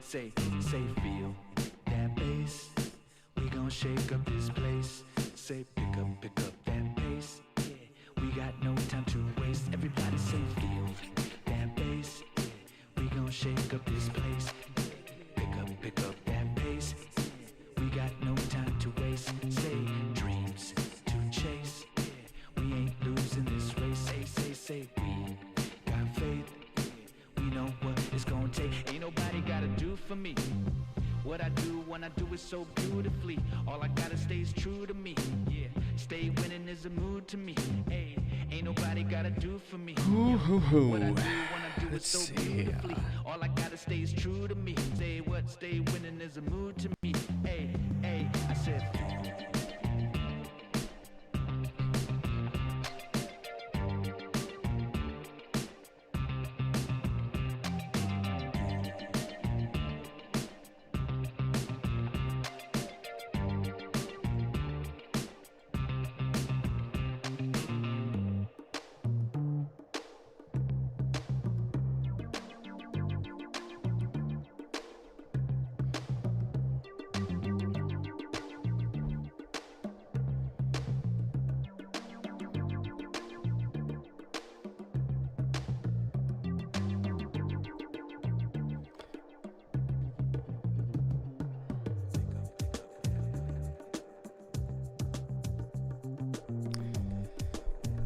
say, feel that bass. We gon' shake up this place. Say, pick up that pace. Yeah, we got no time to waste. Everybody say, feel that bass. Yeah, we gon' shake up this place. Pick up that pace. Yeah, we got no time to waste. Say, dreams to chase. Yeah, we ain't losing this race. Say, we got faith. Yeah, we know what it's gonna take. Ain't nobody gotta do for me what I do when I do it so beautifully. All I gotta stay is true to me. Yeah, stay winning is a mood to me. Hey, ain't nobody gotta do for me. What I do when I do it so beautifully. All I gotta stay is true to me. Say what? Stay winning is a mood to me. Hey, I said.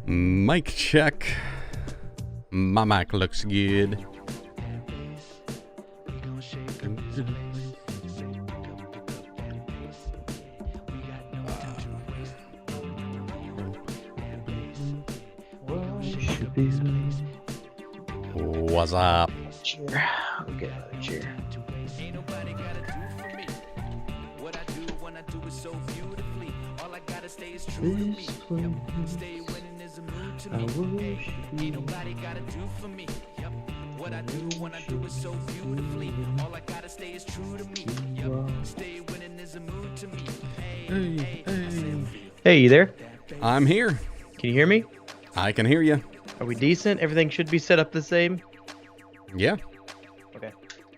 Mic check. My mic looks good. What's up? Chair. I'll get another chair. Ain't nobody gotta do for me what I do when I do it so beautifully. All I gotta stay is true to me. Yep. Stay winning is a mood to me. Hey, ain't nobody gotta do for me. Yep. What I do when I do it so beautifully. All I gotta stay is true to me. Yep. Stay winning is a mood to me. Hey. Hey, you there? I'm here. Can you hear me? I can hear you. Are we decent? Everything should be set up the same? Yeah. Okay.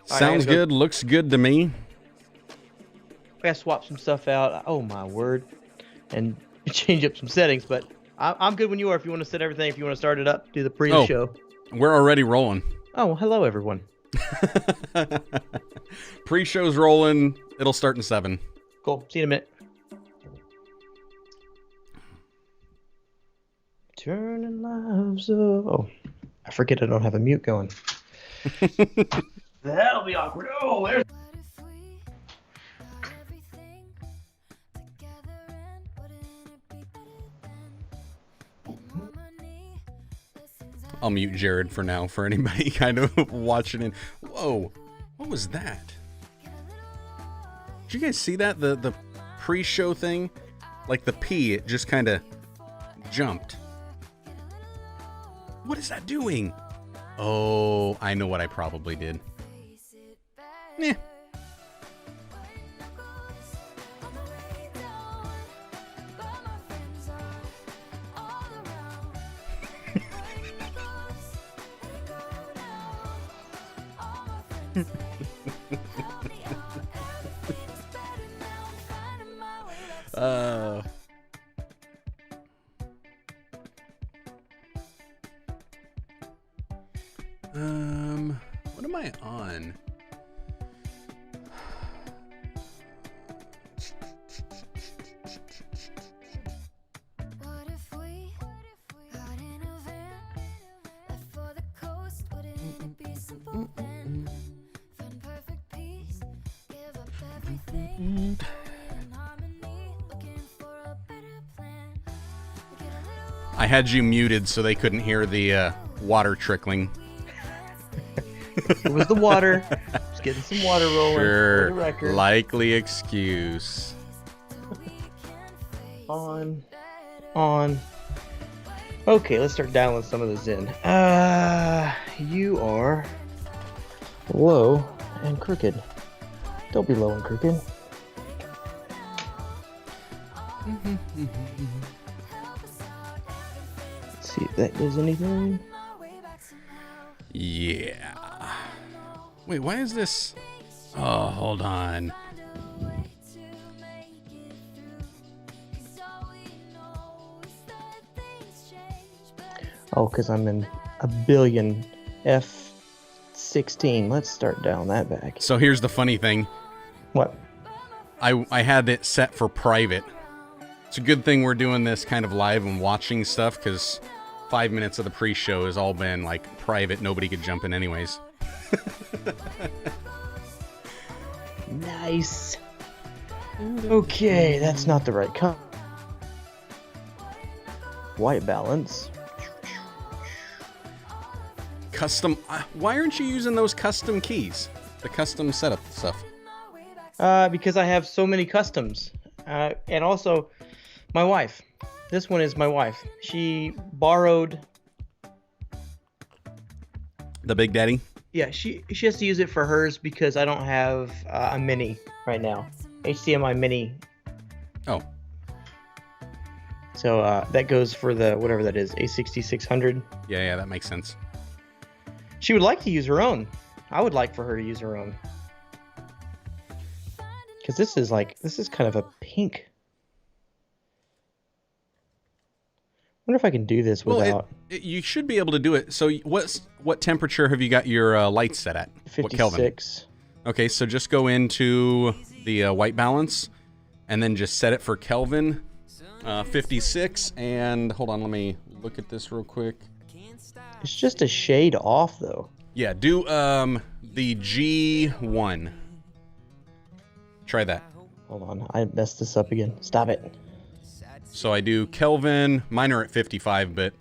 Sounds good. Looks good to me. I gotta swap some stuff out. Oh my word. And change up some settings, but I'm good when you are. If you want to set everything, if you want to start it up, do the pre-show. We're already rolling. Oh, well, hello everyone. Pre-show's rolling. It'll start in 7. Cool. See you in a minute. Turning lives up. Oh, I forget I don't have a mute going. That'll be awkward. Oh, there's. I'll mute Jarrod for now for anybody kind of watching in. Whoa, what was that? Did you guys see that? The pre-show thing? Like the P, it just kind of jumped. What is that doing? Oh, I know what I probably did. Yeah. What am I on? I had you muted so they couldn't hear the water trickling. It was the water. Just getting some water rolling. Sure. For the record. Likely excuse. On. Okay, let's start dialing some of this in. You are low and crooked. Don't be low and crooked. Let's see if that does anything. Yeah. Wait, why is this? Oh, hold on. Oh, because I'm in a billion F16. Let's start down that back. So here's the funny thing. What? I had it set for private. It's a good thing we're doing this kind of live and watching stuff, because 5 minutes of the pre-show has all been like private. Nobody could jump in anyways. Nice. Okay, that's not the right color. White balance. Custom. Why aren't you using those custom keys? The custom setup stuff. Because I have so many customs. And also, my wife. This one is my wife. She borrowed... The Big Daddy? Yeah, she has to use it for hers because I don't have a mini right now. HDMI mini. Oh. So that goes for the, whatever that is, A6600. Yeah, that makes sense. She would like to use her own. I would like for her to use her own. Because this is kind of a pink. I wonder if I can do this without... you should be able to do it. So what temperature have you got your lights set at? 56. What Kelvin? Okay, so just go into the white balance and then just set it for Kelvin 56. And hold on, let me look at this real quick. It's just a shade off, though. Yeah, do the G1. Try that. Hold on, I messed this up again. Stop it. So I do Kelvin. Mine are at 55, but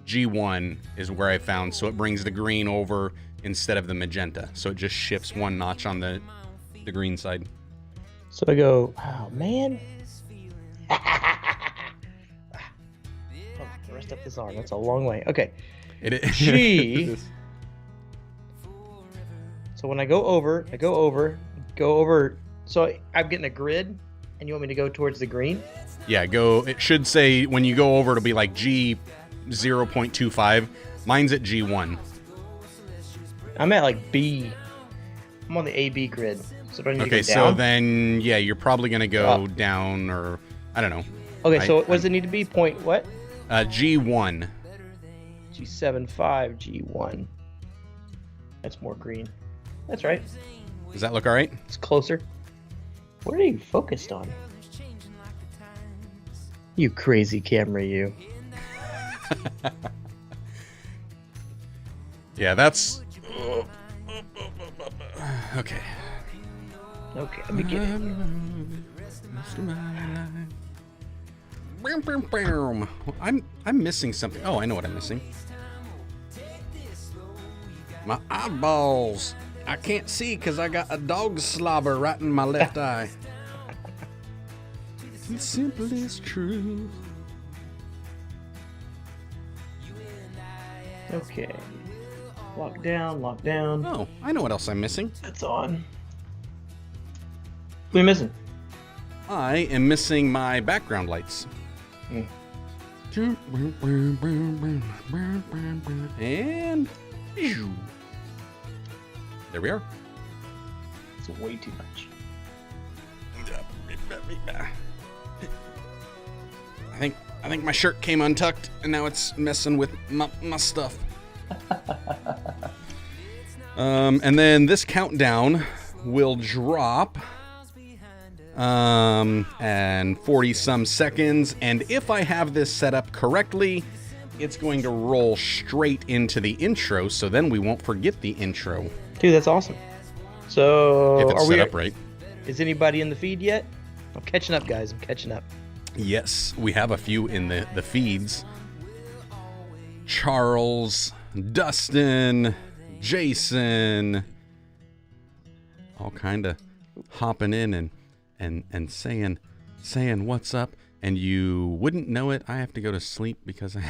G1 is where I found. So it brings the green over instead of the magenta. So it just shifts one notch on the green side. So I go, oh, man. Rest up this arm. That's a long way. Okay. G. So when I go over. So I'm getting a grid, and you want me to go towards the green? Yeah, go. It should say when you go over, it'll be like G 0.25. Mine's at G1. I'm at like B. I'm on the AB grid. So do I need to go down? So then, yeah, you're probably going to go down, or I don't know. Okay, so what does it need to be? Point what? G1. G75, G1. That's more green. That's right. Does that look all right? It's closer. What are you focused on? You crazy camera, you. Yeah, that's... Okay. Okay, let me get it. I'm missing something. Oh, I know what I'm missing. My eyeballs. I can't see because I got a dog slobber right in my left eye. The simplest truth. Okay. Lock down. Oh, I know what else I'm missing. That's on. What are you missing? I am missing my background lights. And there we are. It's way too much. I think my shirt came untucked and now it's messing with my stuff. And then this countdown will drop and 40 some seconds, and if I have this set up correctly, it's going to roll straight into the intro, so then we won't forget the intro. Dude, that's awesome. So if it's set up right. Is anybody in the feed yet? I'm catching up, guys. I'm catching up. Yes, we have a few in the feeds. Charles, Dustin, Jason, all kind of hopping in and saying what's up, and you wouldn't know it. I have to go to sleep because I...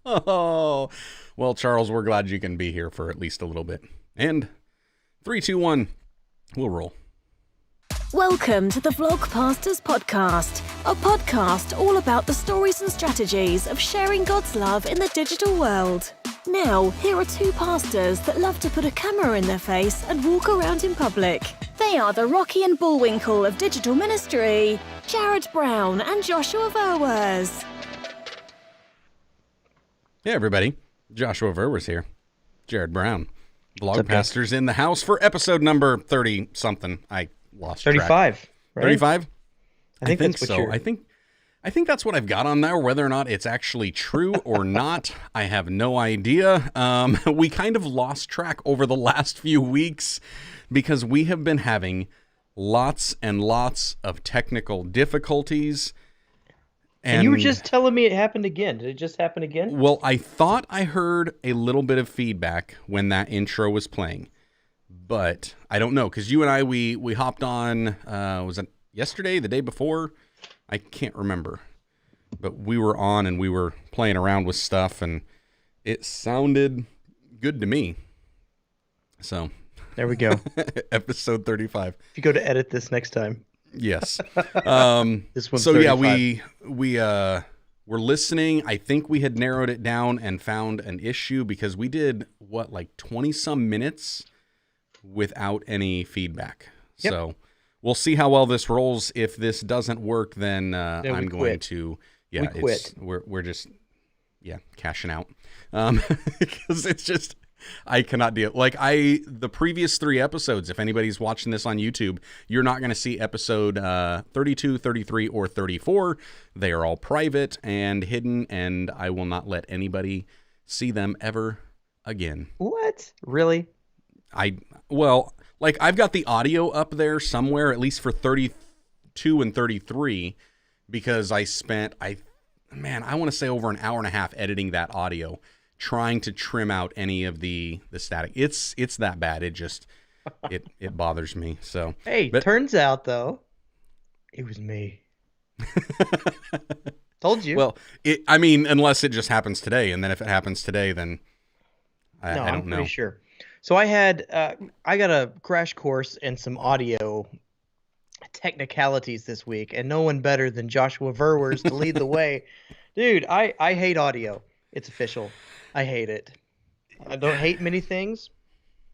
Oh, well, Charles, we're glad you can be here for at least a little bit. And 3, 2, 1, we'll roll. Welcome to the Vlogpastors Podcast, a podcast all about the stories and strategies of sharing God's love in the digital world. Now, here are two pastors that love to put a camera in their face and walk around in public. They are the Rocky and Bullwinkle of digital ministry, Jarrod Brown and Joshua Verwers. Hey, everybody. Joshua Verwers here. Jarrod Brown. Vlog Pastors in the house for episode number 30-something. I lost 35, track. right? 35? I think that's what so. you're... I think that's what I've got on there. Whether or not it's actually true or not, I have no idea. We kind of lost track over the last few weeks because we have been having lots and lots of technical difficulties. And you were just telling me it happened again. Did it just happen again? Well, I thought I heard a little bit of feedback when that intro was playing, but I don't know because you and I, we hopped on, was it yesterday, the day before? I can't remember, but we were on and we were playing around with stuff and it sounded good to me. So there we go. Episode 35. If you go to edit this next time. Yes. This one's so 35. yeah, we were listening. I think we had narrowed it down and found an issue because we did like 20 some minutes without any feedback. Yep. So we'll see how well this rolls. If this doesn't work, then I'm going to, we quit. We're just, cashing out. Because it's just, I cannot deal. Like the previous 3 episodes, if anybody's watching this on YouTube, you're not going to see episode 32, 33, or 34. They are all private and hidden, and I will not let anybody see them ever again. What? Really? I've got the audio up there somewhere, at least for 32 and 33, because I spent, I want to say over an hour and a half editing that audio, trying to trim out any of the static. It's that bad. It just, it bothers me. So, hey, turns out though, it was me. Told you. Well, unless it just happens today, and then if it happens today, then I don't know. I'm pretty sure. So I got a crash course in some audio technicalities this week, and no one better than Joshua Verwers to lead the way. Dude, I hate audio. It's official. I hate it. I don't hate many things.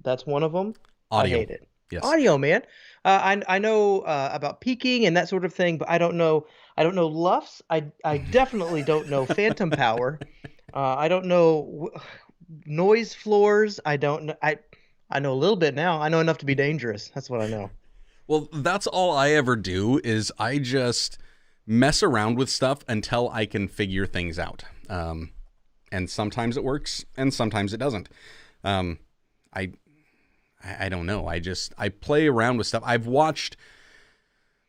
That's one of them. Audio. I hate it. Yes. Audio, man. I know about peaking and that sort of thing, but I don't know LUFS. I definitely don't know phantom power. I don't know noise floors. I don't know. I know a little bit now. I know enough to be dangerous. That's what I know. Well, that's all I ever do is I just mess around with stuff until I can figure things out. And sometimes it works and sometimes it doesn't. I don't know. I play around with stuff. I've watched,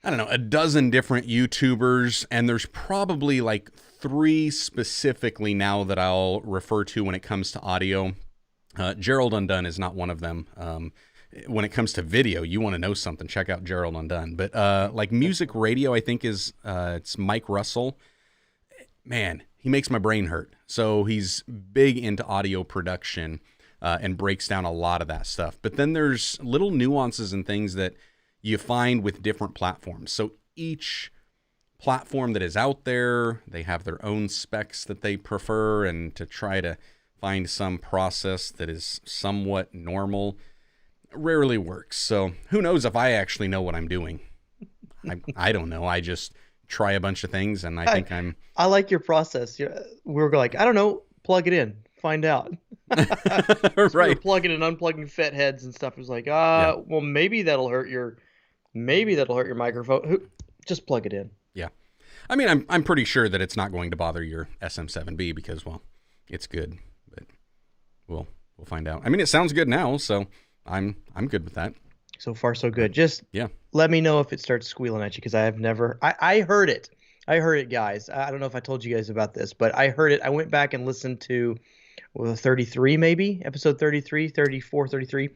I don't know, a dozen different YouTubers, and there's probably like 3 specifically now that I'll refer to when it comes to audio. Jarrod Undone is not one of them. When it comes to video, you want to know something, check out Jarrod Undone. But like music radio, I think it's Mike Russell. Man, he makes my brain hurt. So he's big into audio production and breaks down a lot of that stuff. But then there's little nuances and things that you find with different platforms. So each platform that is out there, they have their own specs that they prefer, and to try to find some process that is somewhat normal rarely works. So who knows if I actually know what I'm doing. I don't know. I just try a bunch of things, and I think I like your process. We were like, I don't know, plug it in, find out. Right. We were plugging and unplugging FET heads and stuff. It was like, well, maybe that'll hurt your microphone. Just plug it in. Yeah. I mean, I'm pretty sure that it's not going to bother your SM7B because, well, it's good, but we'll find out. I mean, it sounds good now, so I'm good with that. So far, so good. Just let me know if it starts squealing at you, because I have never. I heard it. I heard it, guys. I don't know if I told you guys about this, but I heard it. I went back and listened to 33, maybe episode 33, 34, 33.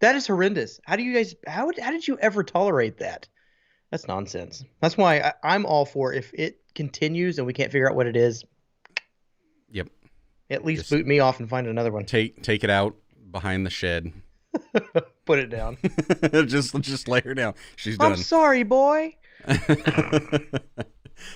That is horrendous. How did you ever tolerate that? That's nonsense. That's why I'm all for, if it continues and we can't figure out what it is. Yep. At least boot me off and find another one. Take it out behind the shed. Put it down. just lay her down. She's done. I'm sorry, boy.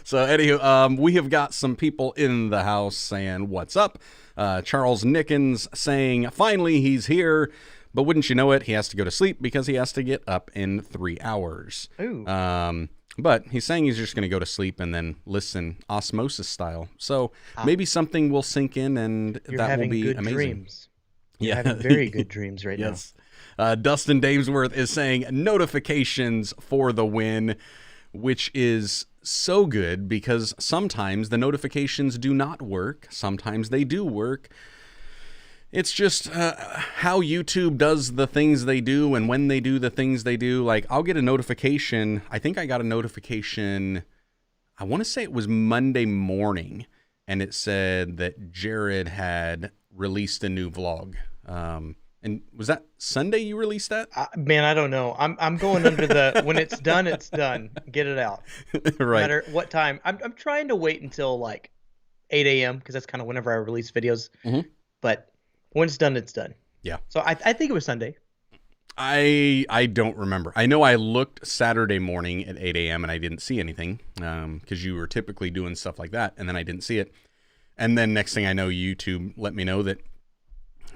So anywho, we have got some people in the house saying, what's up? Charles Nickens saying, finally, he's here. But wouldn't you know it, he has to go to sleep because he has to get up in 3 hours. Ooh. But he's saying he's just going to go to sleep and then listen osmosis style. So maybe something will sink in and that will be good amazing. Dreams. You're having very good dreams right yes. now. Dustin Damesworth is saying notifications for the win, which is so good because sometimes the notifications do not work. Sometimes they do work. It's just how YouTube does the things they do and when they do the things they do. Like, I'll get a notification. I think I got a notification, I want to say it was Monday morning, and it said that Jarrod had released a new vlog. And was that Sunday you released that? Man, I don't know. I'm going under the when it's done, it's done. Get it out. Right. No matter what time. I'm trying to wait until like 8 a.m. because that's kind of whenever I release videos. Mm-hmm. But when it's done, it's done. Yeah. So I think it was Sunday. I don't remember. I know I looked Saturday morning at 8 a.m. and I didn't see anything because you were typically doing stuff like that, and then I didn't see it. And then next thing I know, YouTube let me know that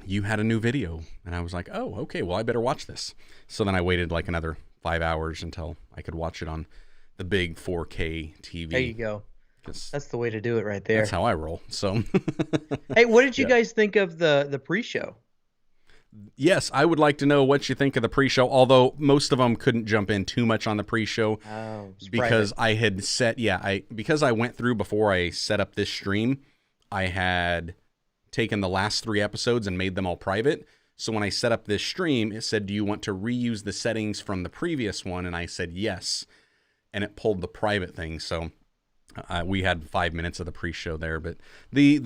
you had a new video, and I was like, oh, okay, well, I better watch this. So then I waited like another 5 hours until I could watch it on the big 4K TV. There you go. That's the way to do it right there. That's how I roll. So, hey, what did you guys think of the pre-show? Yes, I would like to know what you think of the pre-show, although most of them couldn't jump in too much on the pre-show because private. I had set, because I went through before I set up this stream, I had taken the last 3 episodes and made them all private. So when I set up this stream, it said, do you want to reuse the settings from the previous one? And I said, yes. And it pulled the private thing. So we had 5 minutes of the pre-show there, but the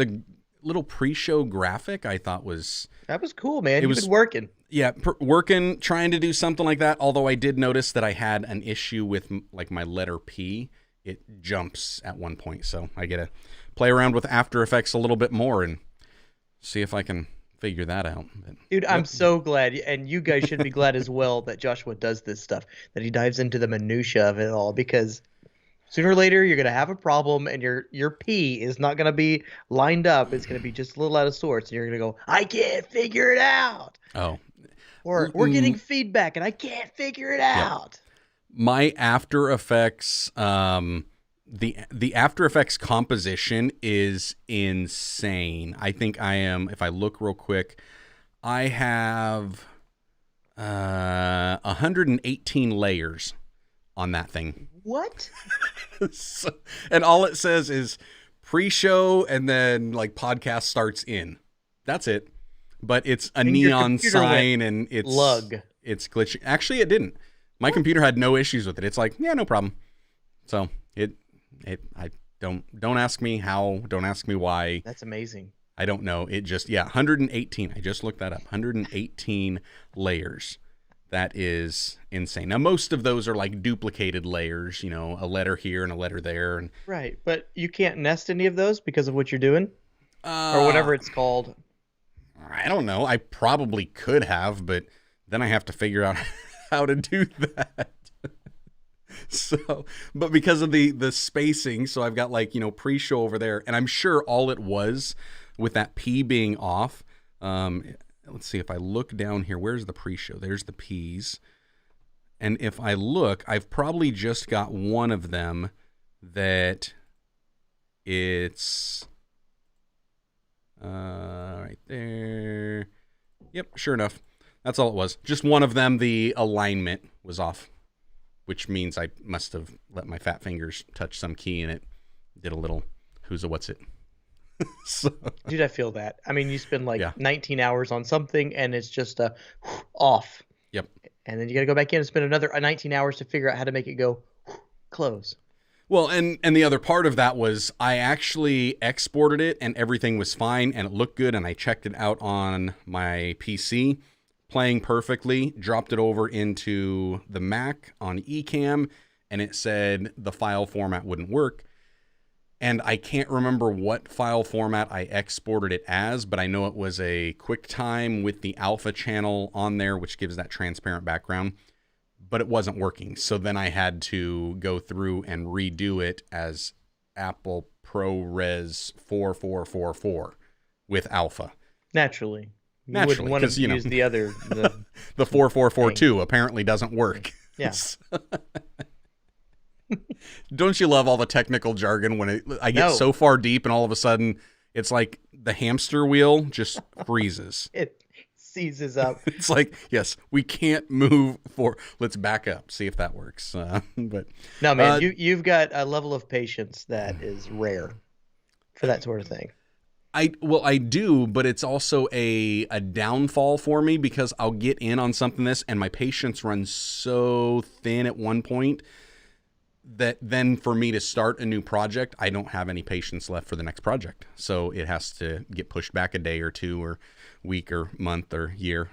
little pre-show graphic I thought was... That was cool, man. You've been working. Yeah, working, trying to do something like that. Although I did notice that I had an issue with like my letter P. It jumps at one point. So I get to play around with After Effects a little bit more and see if I can figure that out. But, dude, I'm so glad, and you guys should be glad as well that Joshua does this stuff, that he dives into the minutia of it all, because sooner or later you're going to have a problem and your P is not going to be lined up. It's going to be just a little out of sorts, and you're going to go, I can't figure it out. Oh. Or we're getting feedback and I can't figure it out. My After Effects, the After Effects composition is insane. I think I am, if I look real quick, I have 118 layers on that thing. What? So, and all it says is pre-show and then like podcast starts in. That's it. But it's a neon sign and it's lug. It's glitching. Actually, it didn't. My computer had no issues with it. It's like, yeah, no problem. So I don't ask me how, don't ask me why. That's amazing. I don't know. It just, 118. I just looked that up. 118 layers. That is insane. Now, most of those are like duplicated layers, a letter here and a letter there. And right. But you can't nest any of those because of what you're doing? Or whatever it's called. I don't know. I probably could have, but then I have to figure out how to do that. So, but because of the spacing, so I've got like, pre-show over there, and I'm sure all it was with that P being off. Let's see if I look down here. Where's the pre-show? There's the P's. And if I look, I've probably just got one of them that it's right there. Yep, sure enough. That's all it was. Just one of them, the alignment was off, which means I must have let my fat fingers touch some key and it did a little who's a what's it. So, dude, I feel that. I mean, you spend 19 hours on something and it's just off. Yep. And then you got to go back in and spend another 19 hours to figure out how to make it go close. Well, and the other part of that was I actually exported it and everything was fine and it looked good, and I checked it out on my PC, playing perfectly, dropped it over into the Mac on Ecamm, and it said the file format wouldn't work. And I can't remember what file format I exported it as, but I know it was a QuickTime with the alpha channel on there, which gives that transparent background. but it wasn't working. So then I had to go through and redo it as Apple ProRes 4444 with alpha. Naturally. You Naturally, wouldn't want to use the other. The 4442 apparently doesn't work. Yeah. Don't you love all the technical jargon when I get so far deep and all of a sudden it's like the hamster wheel just freezes. It seizes up. It's like, yes, we can't move forward. Let's back up, see if that works. But no, man, you've got a level of patience that is rare for that sort of thing. I do, but it's also a downfall for me because I'll get in on something and my patience runs so thin at one point that then for me to start a new project, I don't have any patience left for the next project. So it has to get pushed back a day or two or week or month or year.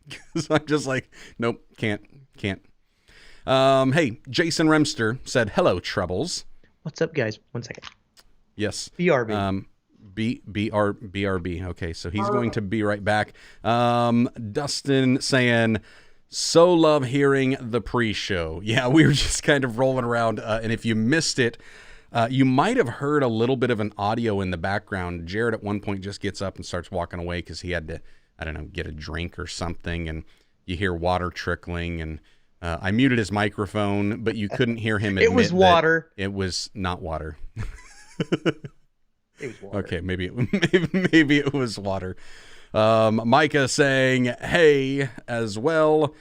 Because I'm just like, nope, can't. Hey, Jason Remster said, hello, Troubles. What's up, guys? 1 second. Yes. BRB. BRB. Okay, so he's going to be right back. Dustin saying, so love hearing the pre-show. Yeah, we were just kind of rolling around. And if you missed it, you might have heard a little bit of an audio in the background. Jarrod at one point just gets up and starts walking away because he had to, I don't know, get a drink or something. And you hear water trickling. And I muted his microphone, but you couldn't hear him admit it was water. It was not water. It was water. Okay, maybe it was water. Micah saying, hey, as well.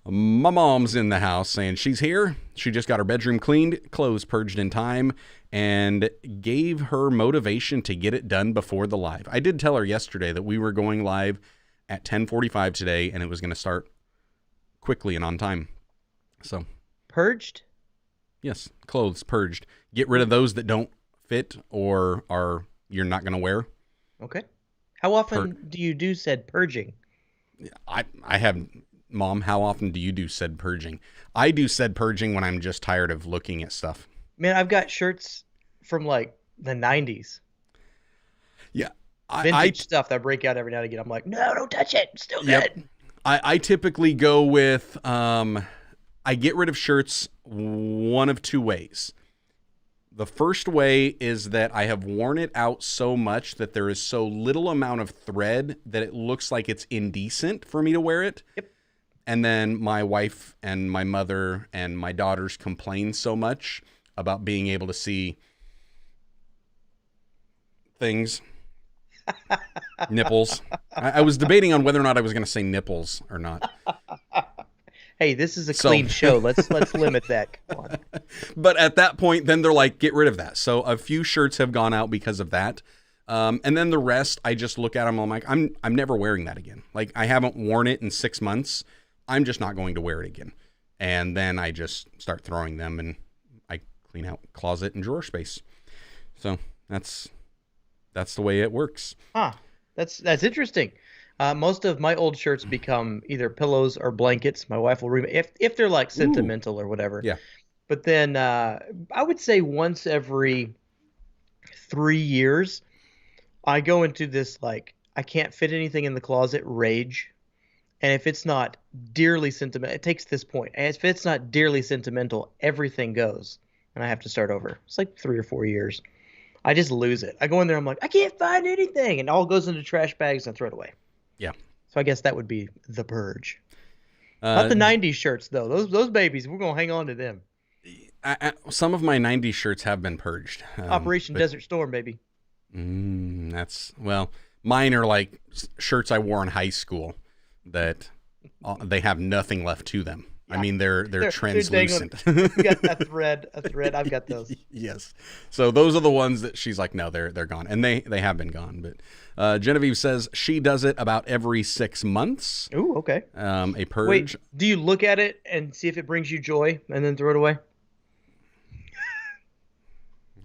My mom's in the house saying she's here. She just got her bedroom cleaned, clothes purged in time, and gave her motivation to get it done before the live. I did tell her yesterday that we were going live at 10:45 today, and it was going to start quickly and on time. So purged? Yes, clothes purged. Get rid of those that don't fit or are you're not going to wear. Okay. How often do you do said purging? I have, Mom, how often do you do said purging? I do said purging when I'm just tired of looking at stuff. Man, I've got shirts from like the 90s. Yeah. Vintage stuff that break out every now and again. I'm like, no, don't touch it. It's still good. I typically go with, I get rid of shirts one of two ways. The first way is that I have worn it out so much that there is so little amount of thread that it looks like it's indecent for me to wear it. Yep. And then my wife and my mother and my daughters complain so much about being able to see things. Nipples. I was debating on whether or not I was going to say nipples or not. Hey, this is a clean show. Let's limit that. Come on. But at that point, then they're like, get rid of that. So a few shirts have gone out because of that. And then the rest, I just look at them. I'm like, I'm never wearing that again. Like, I haven't worn it in 6 months. I'm just not going to wear it again. And then I just start throwing them and I clean out closet and drawer space. So that's the way it works. Huh. That's interesting. Most of my old shirts become either pillows or blankets. My wife will if they're like sentimental or whatever. Yeah. But then I would say once every 3 years, I go into this like I can't fit anything in the closet rage. And if it's not dearly sentimental, it takes this point. And if it's not dearly sentimental, everything goes, and I have to start over. It's like 3 or 4 years. I just lose it. I go in there, I'm like, I can't find anything, and all goes into trash bags and I throw it away. Yeah. So I guess that would be the purge. Not the 90s shirts, though. Those babies, we're going to hang on to them. Some of my 90s shirts have been purged. Operation Desert Storm, baby. Mine are like shirts I wore in high school that they have nothing left to them. Yeah. I mean, they're translucent. You got a thread. I've got those. Yes. So those are the ones that she's like, no, they're gone. And they have been gone. But Genevieve says she does it about every 6 months. Ooh, okay. A purge. Wait, do you look at it and see if it brings you joy and then throw it away?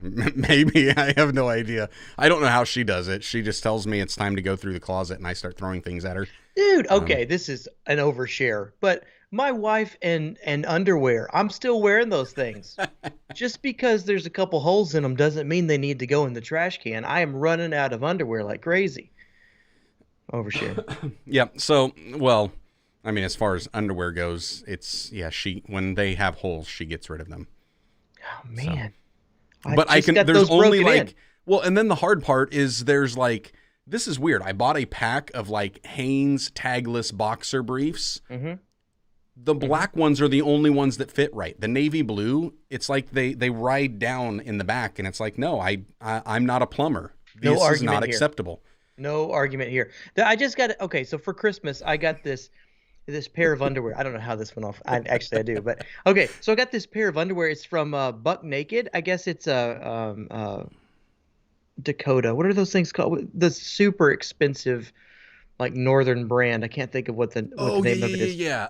Maybe. I have no idea. I don't know how she does it. She just tells me it's time to go through the closet and I start throwing things at her. Dude, okay, this is an overshare, but my wife and underwear, I'm still wearing those things. Just because there's a couple holes in them doesn't mean they need to go in the trash can. I am running out of underwear like crazy. Overshare. Yeah, so, well, I mean, as far as underwear goes, it's when they have holes, she gets rid of them. Oh man. So. But there's only like, well, and then the hard part is there's like, this is weird. I bought a pack of like Hanes tagless boxer briefs. Mm-hmm. The black ones are the only ones that fit right. The navy blue, it's like they ride down in the back, and it's like, no, I'm not a plumber. This is not acceptable. No argument here. I just got okay. So for Christmas, I got this pair of underwear. I don't know how this went off. I do, but okay. So I got this pair of underwear. It's from Buck Naked. I guess it's a Dakota. What are those things called? The super expensive, like northern brand. I can't think of what the name of it is. Yeah.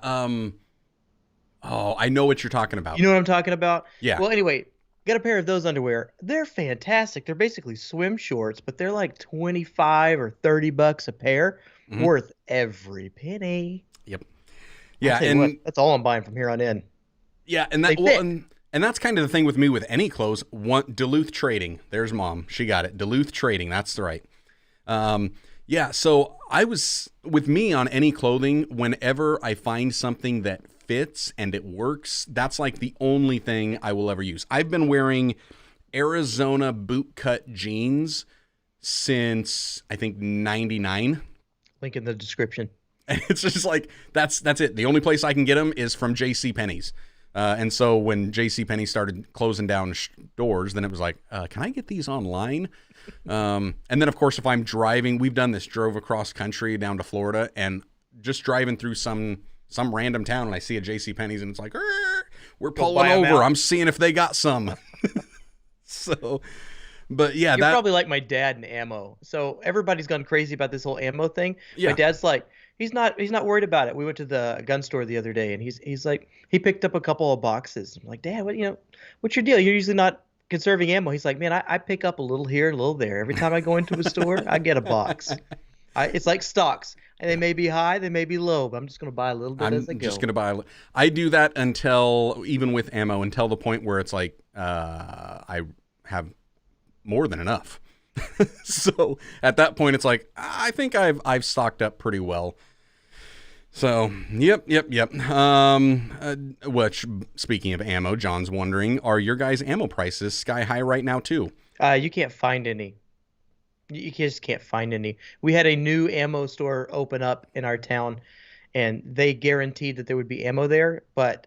I know what you're talking about. You know what I'm talking about? Yeah. Well, anyway, got a pair of those underwear. They're fantastic. They're basically swim shorts, but they're like $25 or $30 a pair, worth every penny. Yep. Yeah, and that's all I'm buying from here on in. Yeah, and that's kind of the thing with me with any clothes. Duluth Trading. There's Mom. She got it. Duluth Trading. That's the right. Yeah, so I was with me on any clothing. Whenever I find something that fits and it works, that's like the only thing I will ever use. I've been wearing Arizona bootcut jeans since I think 99. Link in the description. And it's just like that's it. The only place I can get them is from JCPenney's. And so when JCPenney started closing down doors, then it was like, can I get these online? And then of course, if I'm driving, we've done this, drove across country down to Florida, and just driving through some random town, and I see a JCPenney's, and it's like, we're pulling over. I'm seeing if they got some. So, but yeah, you're probably like my dad in ammo. So everybody's gone crazy about this whole ammo thing. Yeah. My dad's like, he's not worried about it. We went to the gun store the other day, and he's like, he picked up a couple of boxes. I'm like, Dad, what's your deal? You're usually not conserving ammo. He's like, man, I pick up a little here, a little there. Every time I go into a store, I get a box. It's like stocks. And they may be high, they may be low, but I'm just going to buy a little bit as I go. I'm just going to buy. I do that even with ammo, until the point where it's like I have more than enough. So at that point, it's like, I think I've stocked up pretty well. So, yep. Which, speaking of ammo, John's wondering, are your guys' ammo prices sky high right now too? You can't find any. You just can't find any. We had a new ammo store open up in our town, and they guaranteed that there would be ammo there, but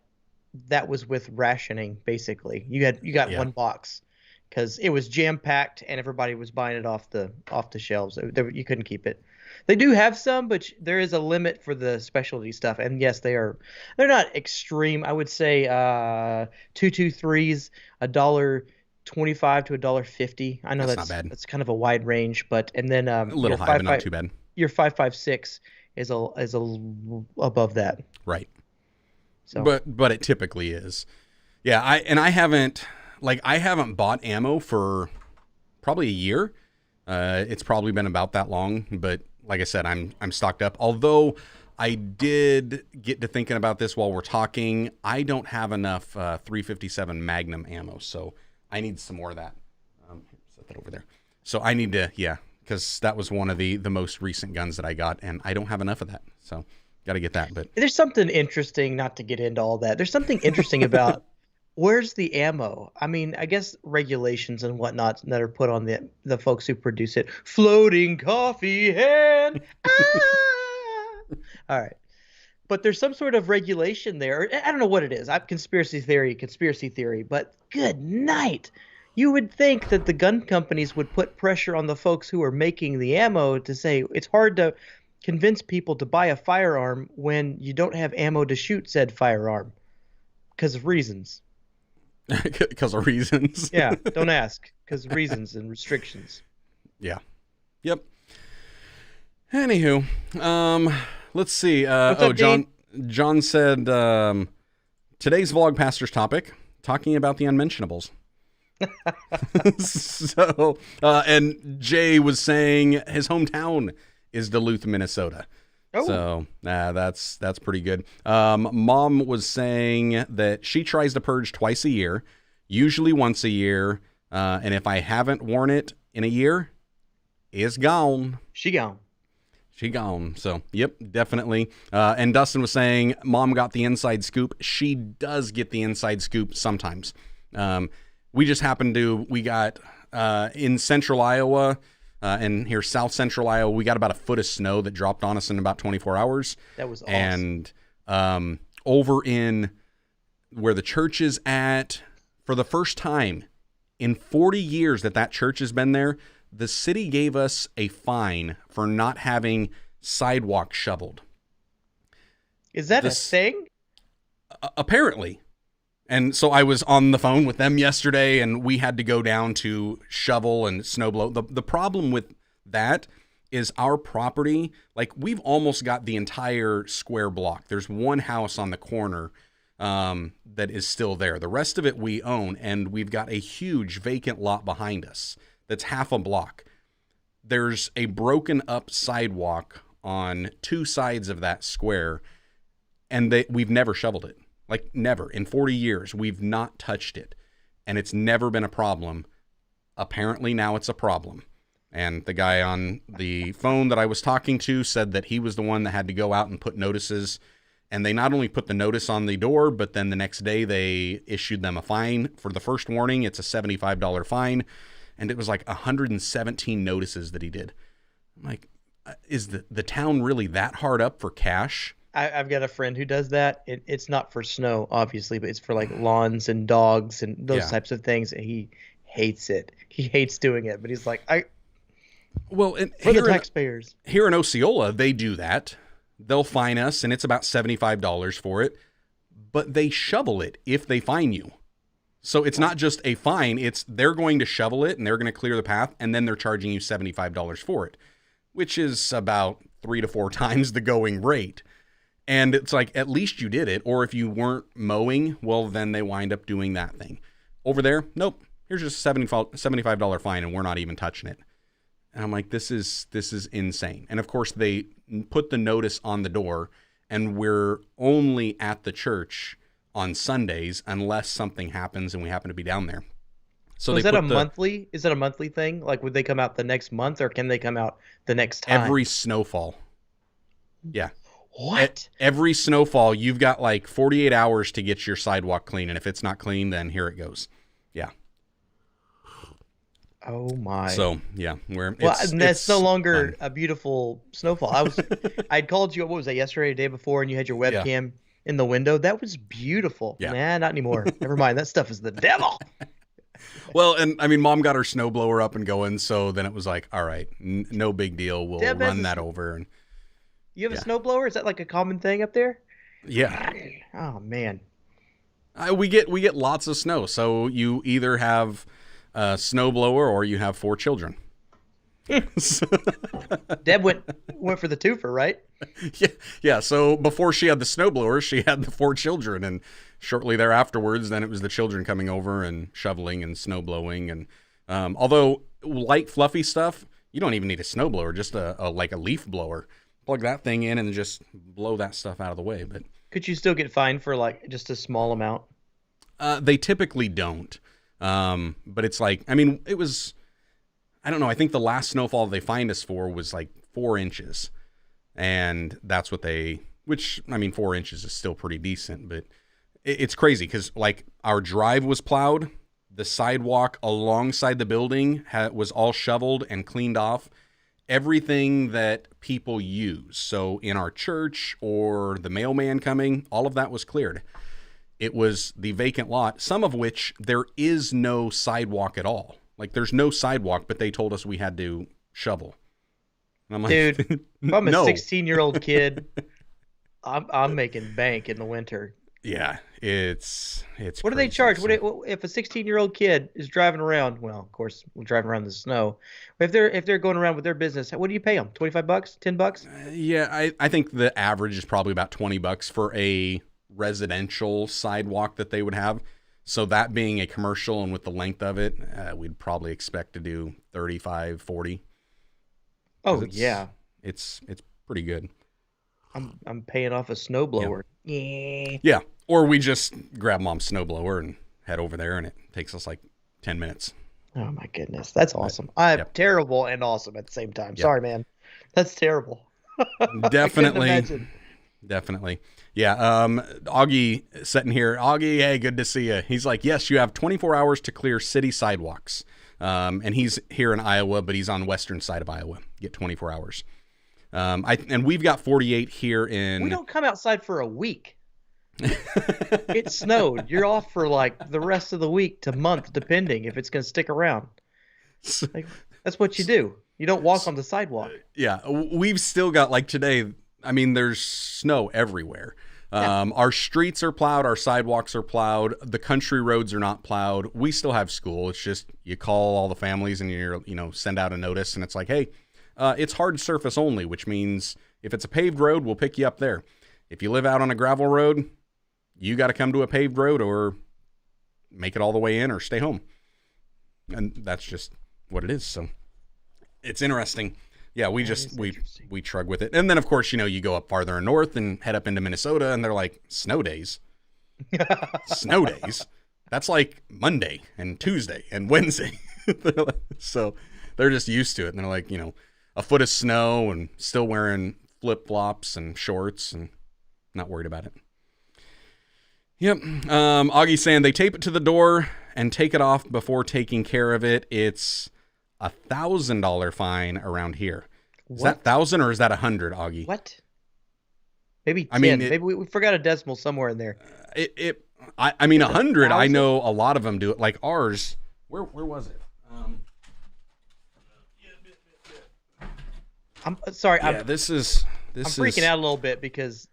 that was with rationing, basically. You got one box because it was jam packed, and everybody was buying it off the shelves. You couldn't keep it. They do have some, but there is a limit for the specialty stuff. And yes, they're not extreme. I would say 223s, $1.25 to $1.50. I know that's not bad. That's kind of a wide range, but and then a little high, but not too bad. Your 5.56 is a above that. Right. So, but it typically is. Yeah, I haven't bought ammo for probably a year. It's probably been about that long, but like I said, I'm stocked up. Although I did get to thinking about this while we're talking. I don't have enough 357 Magnum ammo, so I need some more of that. Set that over there. So I need to, because that was one of the most recent guns that I got, and I don't have enough of that. So got to get that. But there's something interesting, not to get into all that. There's something interesting about where's the ammo? I mean, I guess regulations and whatnot that are put on the folks who produce it. Floating coffee hand. All right. But there's some sort of regulation there. I don't know what it is. Conspiracy theory. But good night. You would think that the gun companies would put pressure on the folks who are making the ammo to say it's hard to convince people to buy a firearm when you don't have ammo to shoot said firearm because of reasons. Because of reasons. Yeah, don't ask. Because of reasons and restrictions. Yeah. Yep. Anywho, let's see. John said today's Vlogpasters topic, talking about the unmentionables. So, and Jay was saying his hometown is Duluth, Minnesota. Oh. So that's pretty good. Mom was saying that she tries to purge twice a year, usually once a year. And if I haven't worn it in a year, it's gone. She gone. She gone. So, yep, definitely. And Dustin was saying, Mom got the inside scoop. She does get the inside scoop sometimes. We just happened to, we got in central Iowa and here south central Iowa, we got about a foot of snow that dropped on us in about 24 hours. That was awesome. And over in where the church is at, for the first time in 40 years that church has been there, the city gave us a fine for not having sidewalk shoveled. Is that a thing? Apparently. And so I was on the phone with them yesterday, and we had to go down to shovel and snowblow. The problem with that is our property, like we've almost got the entire square block. There's one house on the corner that is still there. The rest of it we own, and we've got a huge vacant lot behind us that's half a block. There's a broken up sidewalk on two sides of that square, and we've never shoveled it. Like never. In 40 years, we've not touched it, and it's never been a problem. Apparently now it's a problem. And the guy on the phone that I was talking to said that he was the one that had to go out and put notices. And they not only put the notice on the door, but then the next day they issued them a fine. For the first warning, it's a $75 fine. And it was like 117 notices that he did. I'm like, is the town really that hard up for cash? I've got a friend who does that. It's not for snow, obviously, but it's for like lawns and dogs and those types of things. And he hates it. He hates doing it, but he's like, for the taxpayers. Here in Osceola, they do that. They'll fine us, and it's about $75 for it. But they shovel it if they fine you. So it's not just a fine. It's they're going to shovel it, and they're going to clear the path, and then they're charging you $75 for it, which is about 3 to 4 times the going rate. And it's like, at least you did it. Or if you weren't mowing, well, then they wind up doing that thing. Over there, nope. Here's just a $75 fine, and we're not even touching it. And I'm like, this is insane. And of course, they put the notice on the door, and we're only at the church on Sundays unless something happens and we happen to be down there. So is that a monthly? Is that a monthly thing? Like, would they come out the next month, or can they come out the next time? Every snowfall. Yeah. What? Every snowfall, you've got like 48 hours to get your sidewalk clean, and if it's not clean, then here it goes. Yeah. Oh my. So yeah, that's no longer a beautiful snowfall. I'd called you. What was that? Yesterday, or the day before, and you had your webcam in the window. That was beautiful. Yeah. Nah, not anymore. Never mind. That stuff is the devil. Well, and I mean, Mom got her snowblower up and going, so then it was like, all right, no big deal. We'll run that over. And you have a snowblower? Is that like a common thing up there? Yeah. Oh man. We get lots of snow, so you either have a snowblower or you have 4 children. Deb went for the twofer, right? Yeah. So before she had the snowblower, she had the 4 children, and shortly thereafterwards, then it was the children coming over and shoveling and snowblowing. And although light fluffy stuff, you don't even need a snowblower, just a leaf blower. Plug that thing in and just blow that stuff out of the way. But could you still get fined for like just a small amount? They typically don't. But it's like, I mean, it was, I don't know. I think the last snowfall they fined us for was like 4 inches, and that's what which I mean, 4 inches is still pretty decent, but it's crazy because like our drive was plowed, the sidewalk alongside the building was all shoveled and cleaned off. Everything that people use, so in our church or the mailman coming, all of that was cleared. It was the vacant lot, some of which there is no sidewalk at all. Like there's no sidewalk, but they told us we had to shovel. And I'm like, dude, if I'm a 16-year-old kid, I'm making bank in the winter. Yeah, it's. What do they charge? What if a 16-year-old kid is driving around? Well, of course, we're driving around in the snow. If they're going around with their business, what do you pay them? $25? $10? Yeah, I think the average is probably about $20 for a residential sidewalk that they would have. So that being a commercial and with the length of it, we'd probably expect to do 35, 40. Oh yeah, it's pretty good. I'm paying off a snowblower. Yeah. Yeah, or we just grab Mom's snowblower and head over there, and it takes us like 10 minutes. Oh my goodness, that's awesome. I'm terrible and awesome at the same time. Sorry, man, that's terrible. Definitely. Yeah. Augie sitting here. Augie, hey, good to see you. He's like, yes, you have 24 hours to clear city sidewalks. And he's here in Iowa, but he's on western side of Iowa. Get 24 hours. And we've got 48 here in. We don't come outside for a week. It snowed. You're off for like the rest of the week to month, depending if it's going to stick around. Like, that's what you do. You don't walk on the sidewalk. Yeah, we've still got, like today, I mean, there's snow everywhere. Our streets are plowed. Our sidewalks are plowed. The country roads are not plowed. We still have school. It's just you call all the families and send out a notice, and it's like, hey, it's hard surface only, which means if it's a paved road, we'll pick you up there. If you live out on a gravel road, you got to come to a paved road or make it all the way in or stay home. And that's just what it is. So it's interesting. Yeah, we trug with it. And then, of course, you go up farther north and head up into Minnesota, and they're like, snow days. Snow days? That's like Monday and Tuesday and Wednesday. So they're just used to it. And they're like, a foot of snow and still wearing flip-flops and shorts and not worried about it. Yep. Augie's saying they tape it to the door and take it off before taking care of it. It's $1,000 fine around here. Is that 1,000 or is that 100, Augie? What? Maybe 10. Maybe we forgot a decimal somewhere in there. I mean 100. I know a lot of them do it. Like ours. Where was it? I'm sorry. Yeah, this is. I'm freaking out a little bit because.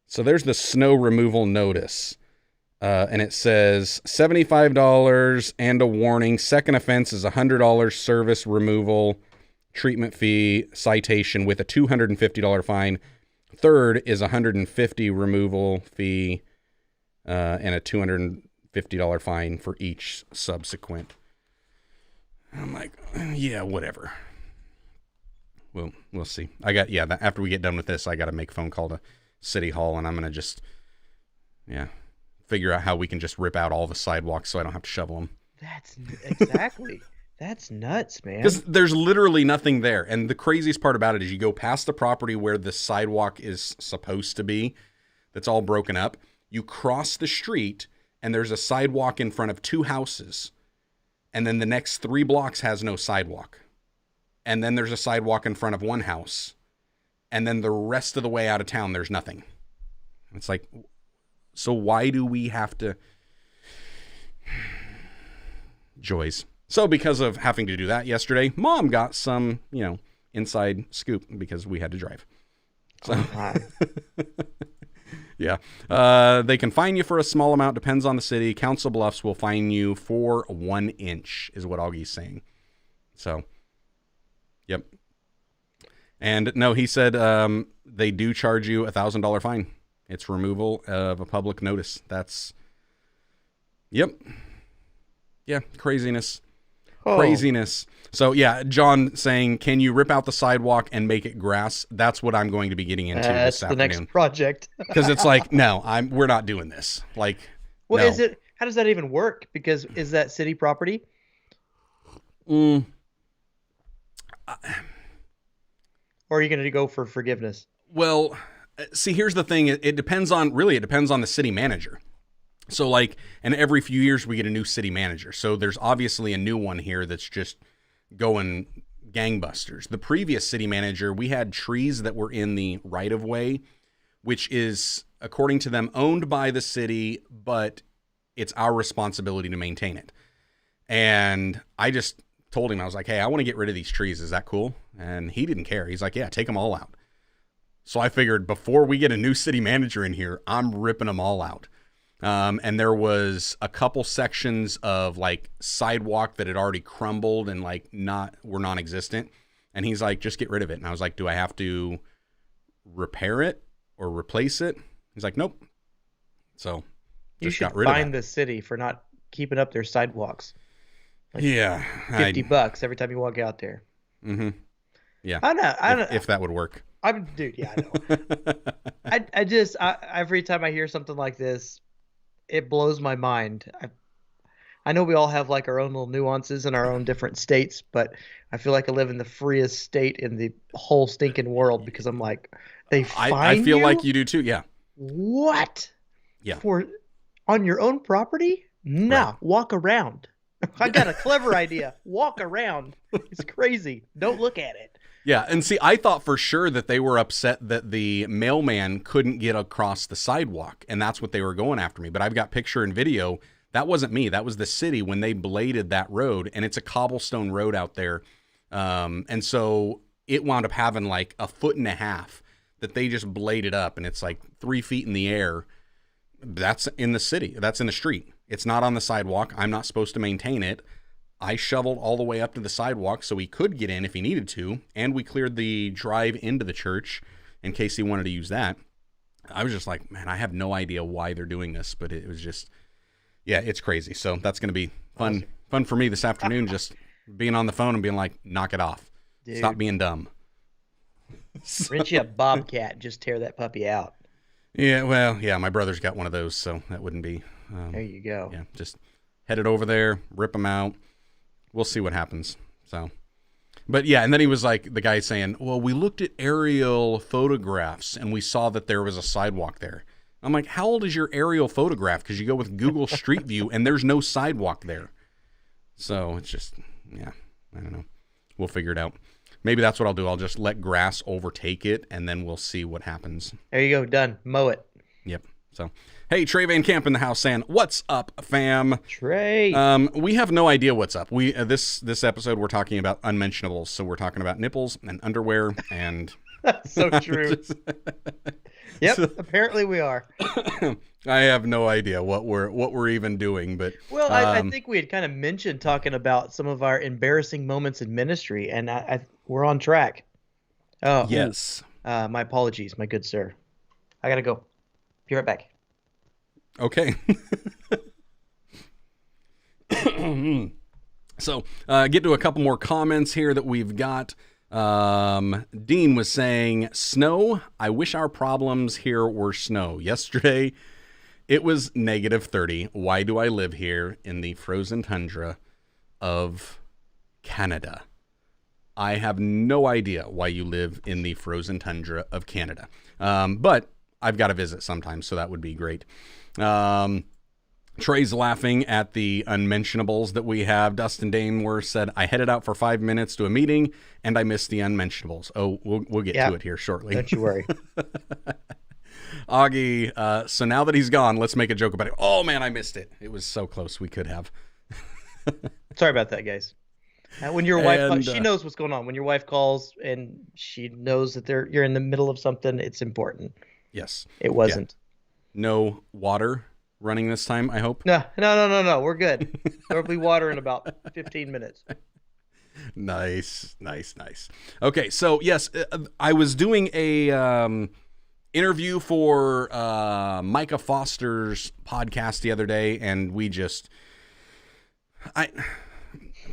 So there's the snow removal notice. And it says $75 and a warning. Second offense is $100 service removal, treatment fee, citation with a $250 fine. Third is $150 removal fee and a $250 fine for each subsequent. I'm like, yeah, whatever. We'll see. After we get done with this, I got to make a phone call to City Hall, and I'm going to just, figure out how we can just rip out all the sidewalks so I don't have to shovel them. That's exactly. That's nuts, man. Because there's literally nothing there. And the craziest part about it is you go past the property where the sidewalk is supposed to be, that's all broken up. You cross the street, and there's a sidewalk in front of 2 houses. And then the next 3 blocks has no sidewalk. And then there's a sidewalk in front of 1 house. And then the rest of the way out of town, there's nothing. It's like, so why do we have to? Joys. So because of having to do that yesterday, Mom got some, inside scoop because we had to drive. So, yeah. They can fine you for a small amount, depends on the city. Council Bluffs will fine you for 1 inch, is what Augie's saying. So, yep. And no, he said they do charge you $1,000 fine. It's removal of a public notice. That's, yep. Yeah, craziness. Craziness. So, yeah, John saying, can you rip out the sidewalk and make it grass? That's what I'm going to be getting into this afternoon. That's the next project. Because it's like, no, we're not doing this. Like, well, no. How does that even work? Because is that city property? Or are you going to go for forgiveness? Well, see, here's the thing. It depends on the city manager. So and every few years we get a new city manager. So there's obviously a new one here that's just going gangbusters. The previous city manager, we had trees that were in the right of way, which is, according to them, owned by the city, but it's our responsibility to maintain it. And I just told him, I was like, hey, I want to get rid of these trees. Is that cool? And he didn't care. He's like, yeah, take them all out. So I figured before we get a new city manager in here, I'm ripping them all out. And there was a couple sections of sidewalk that had already crumbled and were non-existent. And he's like, just get rid of it. And I was like, do I have to repair it or replace it? He's like, nope. So just got rid of it. You should fine the city for not keeping up their sidewalks. Yeah. $50 every time you walk out there. Mm-hmm. Yeah. I know. If that would work. Dude, yeah, I know. Every time I hear something like this, it blows my mind. I know we all have like our own little nuances in our own different states, but I feel like I live in the freest state in the whole stinking world because I'm like, they find I feel you? like you do too. Yeah. What? Yeah. On your own property? No, Right. walk around. I got a clever idea. Walk around. It's crazy. Don't look at it. Yeah, and see, I thought for sure that they were upset that the mailman couldn't get across the sidewalk, and that's what they were going after me. But I've got picture and video. That wasn't me. That was the city when they bladed that road, and it's a cobblestone road out there. And so it wound up having like 1.5 feet that they just bladed up, and it's like 3 feet in the air. That's in the city. That's in the street. It's not on the sidewalk. I'm not supposed to maintain it. I shoveled all the way up to the sidewalk so he could get in if he needed to, and we cleared the drive into the church in case he wanted to use that. I was just like, man, I have no idea why they're doing this, but it was just, yeah, it's crazy. So that's going to be fun for me this afternoon, just being on the phone and being like, knock it off. Dude. Stop being dumb. Rent you a bobcat and just tear that puppy out. Yeah, well, yeah, my brother's got one of those, so that wouldn't be. There you go. Yeah, just head it over there, rip them out. We'll see what happens. So, but yeah, and then he was like, the guy saying, well, we looked at aerial photographs and we saw that there was a sidewalk there. I'm like, how old is your aerial photograph? Because you go with Google Street View and there's no sidewalk there. So it's just, yeah, I don't know. We'll figure it out. Maybe that's what I'll do. I'll just let grass overtake it and then we'll see what happens. There you go. Done. Mow it. Yep. So, hey, Trey Van Camp in the house saying, "What's up, fam?" Trey. We have no idea what's up. We this episode we're talking about unmentionables, so we're talking about nipples and underwear and. That's so true. Yep. So, apparently we are. I have no idea what we're even doing, but well, I think we had kind of mentioned talking about some of our embarrassing moments in ministry, and we're on track. Oh yes. My apologies, my good sir. I gotta go. Be right back. Okay. So, get to a couple more comments here that we've got. Dean was saying, snow. I wish our problems here were snow. Yesterday, it was -30. Why do I live here in the frozen tundra of Canada? I have no idea why you live in the frozen tundra of Canada. But I've got to visit sometime, so that would be great. Trey's laughing at the unmentionables that we have. Dustin Daneworth said, I headed out for 5 minutes to a meeting, and I missed the unmentionables. Oh, we'll get to it here shortly. Don't you worry. Augie, so now that he's gone, let's make a joke about it. Oh, man, I missed it. It was so close. We could have. Sorry about that, guys. When your wife, she knows what's going on. When your wife calls and she knows that you're in the middle of something, it's important. Yes. It wasn't. Yeah. No water running this time, I hope. No. We're good. There'll be water in about 15 minutes. Nice. Okay, so yes, I was doing a interview for Micah Foster's podcast the other day, and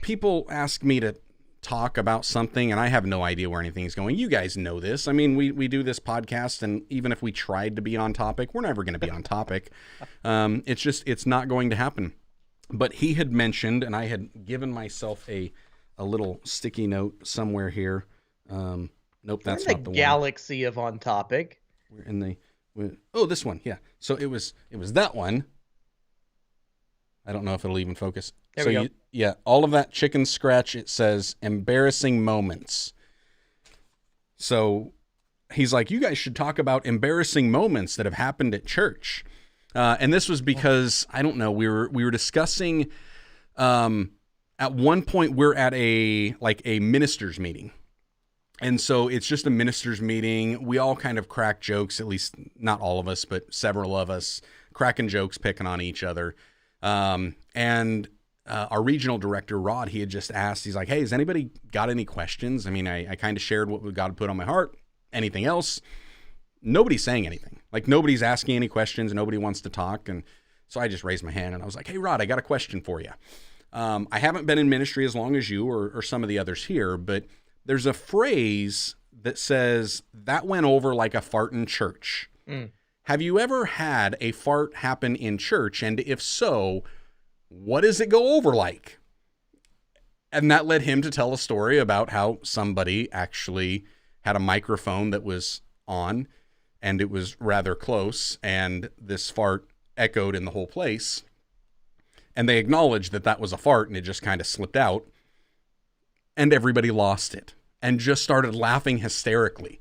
people ask me to talk about something, and I have no idea where anything's going. You guys know this. I mean, we do this podcast, and even if we tried to be on topic, we're never going to be on topic. It's not going to happen. But he had mentioned, and I had given myself a little sticky note somewhere here. Nope, that's not the one. Galaxy of on topic. We're in this one. Yeah. So it was that one. I don't know if it'll even focus. There we go. All of that chicken scratch, it says embarrassing moments. So he's like, you guys should talk about embarrassing moments that have happened at church. And this was because, I don't know, we were discussing, at one point we're at a minister's meeting. And so it's just a minister's meeting. We all kind of crack jokes, at least not all of us, but several of us cracking jokes, picking on each other. And our regional director, Rod, he had just asked, he's like, hey, has anybody got any questions? I mean, I kind of shared what God had put on my heart. Anything else? Nobody's saying anything. Like, nobody's asking any questions. Nobody wants to talk. And so I just raised my hand and I was like, hey, Rod, I got a question for you. I haven't been in ministry as long as you or some of the others here, but there's a phrase that says, that went over like a fart in church. Have you ever had a fart happen in church? And if so, what does it go over like? And that led him to tell a story about how somebody actually had a microphone that was on, and it was rather close, and this fart echoed in the whole place. And they acknowledged that that was a fart, and it just kind of slipped out. And everybody lost it and just started laughing hysterically.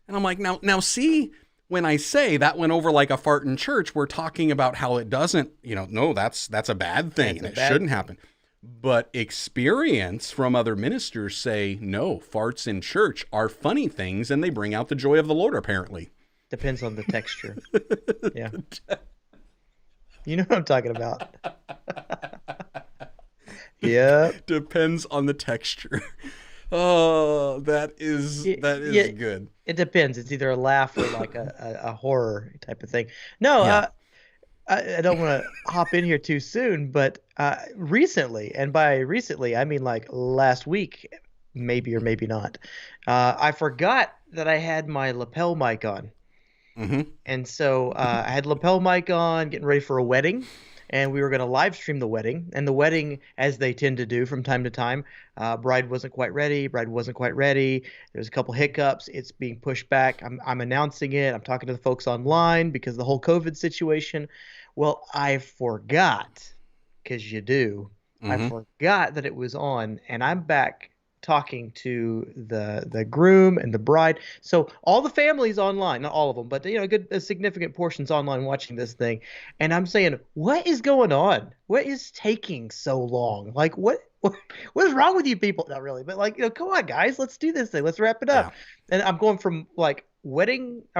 And I'm like, now see, when I say that went over like a fart in church, we're talking about how it doesn't, no, that's a bad thing, and it shouldn't happen. But experience from other ministers say, no, farts in church are funny things, and they bring out the joy of the Lord, apparently. Depends on the texture. Yeah. You know what I'm talking about. Yeah. Depends on the texture. Oh, that is good. It depends. It's either a laugh or like a horror type of thing. No, yeah. I don't want to hop in here too soon, but recently, and by recently, I mean like last week, maybe or maybe not, I forgot that I had my lapel mic on. Mm-hmm. And so I had lapel mic on, getting ready for a wedding, and we were going to live stream the wedding. And the wedding, as they tend to do from time to time, bride wasn't quite ready. There's a couple hiccups. It's being pushed back. I'm announcing it. I'm talking to the folks online because of the whole COVID situation. Well, I forgot, because you do. Mm-hmm. I forgot that it was on, and I'm back talking to the groom and the bride. So all the family's online, not all of them, but a significant portion's online watching this thing. And I'm saying, what is going on? What is taking so long? Like what is wrong with you people? Not really, but come on guys, let's do this thing. Let's wrap it up. Yeah. And I'm going from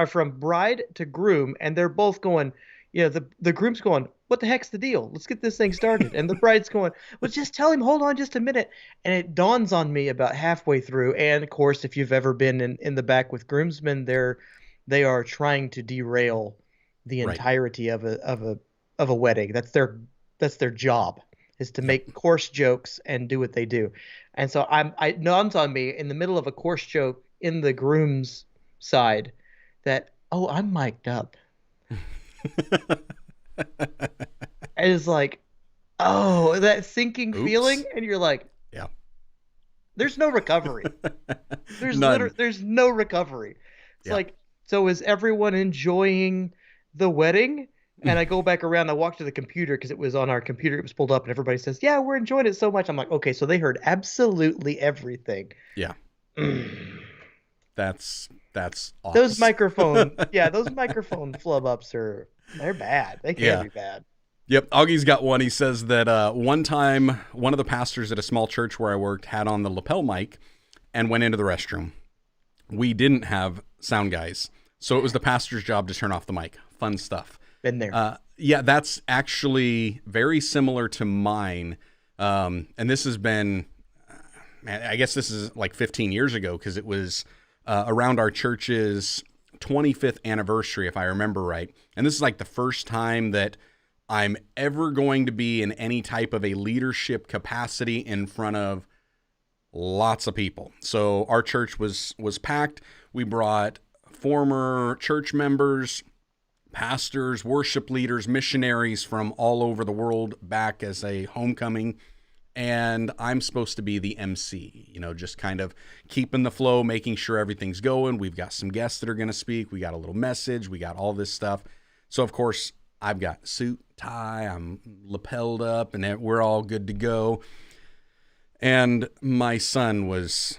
from bride to groom, and they're both going, the groom's going, what the heck's the deal? Let's get this thing started. And the bride's going, well, just tell him, hold on just a minute. And it dawns on me about halfway through. And of course, if you've ever been in the back with groomsmen, they are trying to derail the entirety of a wedding. That's their job, is to make coarse jokes and do what they do. And so it dawns on me in the middle of a coarse joke in the groom's side that, oh, I'm mic'd up. And it's like, oh, that sinking feeling, and you're like, yeah, there's no recovery. There's no recovery. It's like, so is everyone enjoying the wedding? And I go back around, I walk to the computer because it was on our computer, it was pulled up, and everybody says, yeah, we're enjoying it so much. I'm like, okay, so they heard absolutely everything. Yeah. That's awesome. Those microphone flub ups they're bad. They can be bad. Yep. Augie's got one. He says that one time, one of the pastors at a small church where I worked had on the lapel mic and went into the restroom. We didn't have sound guys, so it was the pastor's job to turn off the mic. Fun stuff. Been there. Yeah, that's actually very similar to mine. And this has been, I guess this is like 15 years ago, because it was around our church's 25th anniversary, if I remember right. And this is like the first time that I'm ever going to be in any type of a leadership capacity in front of lots of people. So our church was packed. We brought former church members, pastors, worship leaders, missionaries from all over the world back as a homecoming. And I'm supposed to be the MC, just kind of keeping the flow, making sure everything's going. We've got some guests that are going to speak. We got a little message. We got all this stuff. So, of course, I've got suit, tie, I'm lapelled up, and we're all good to go. And my son was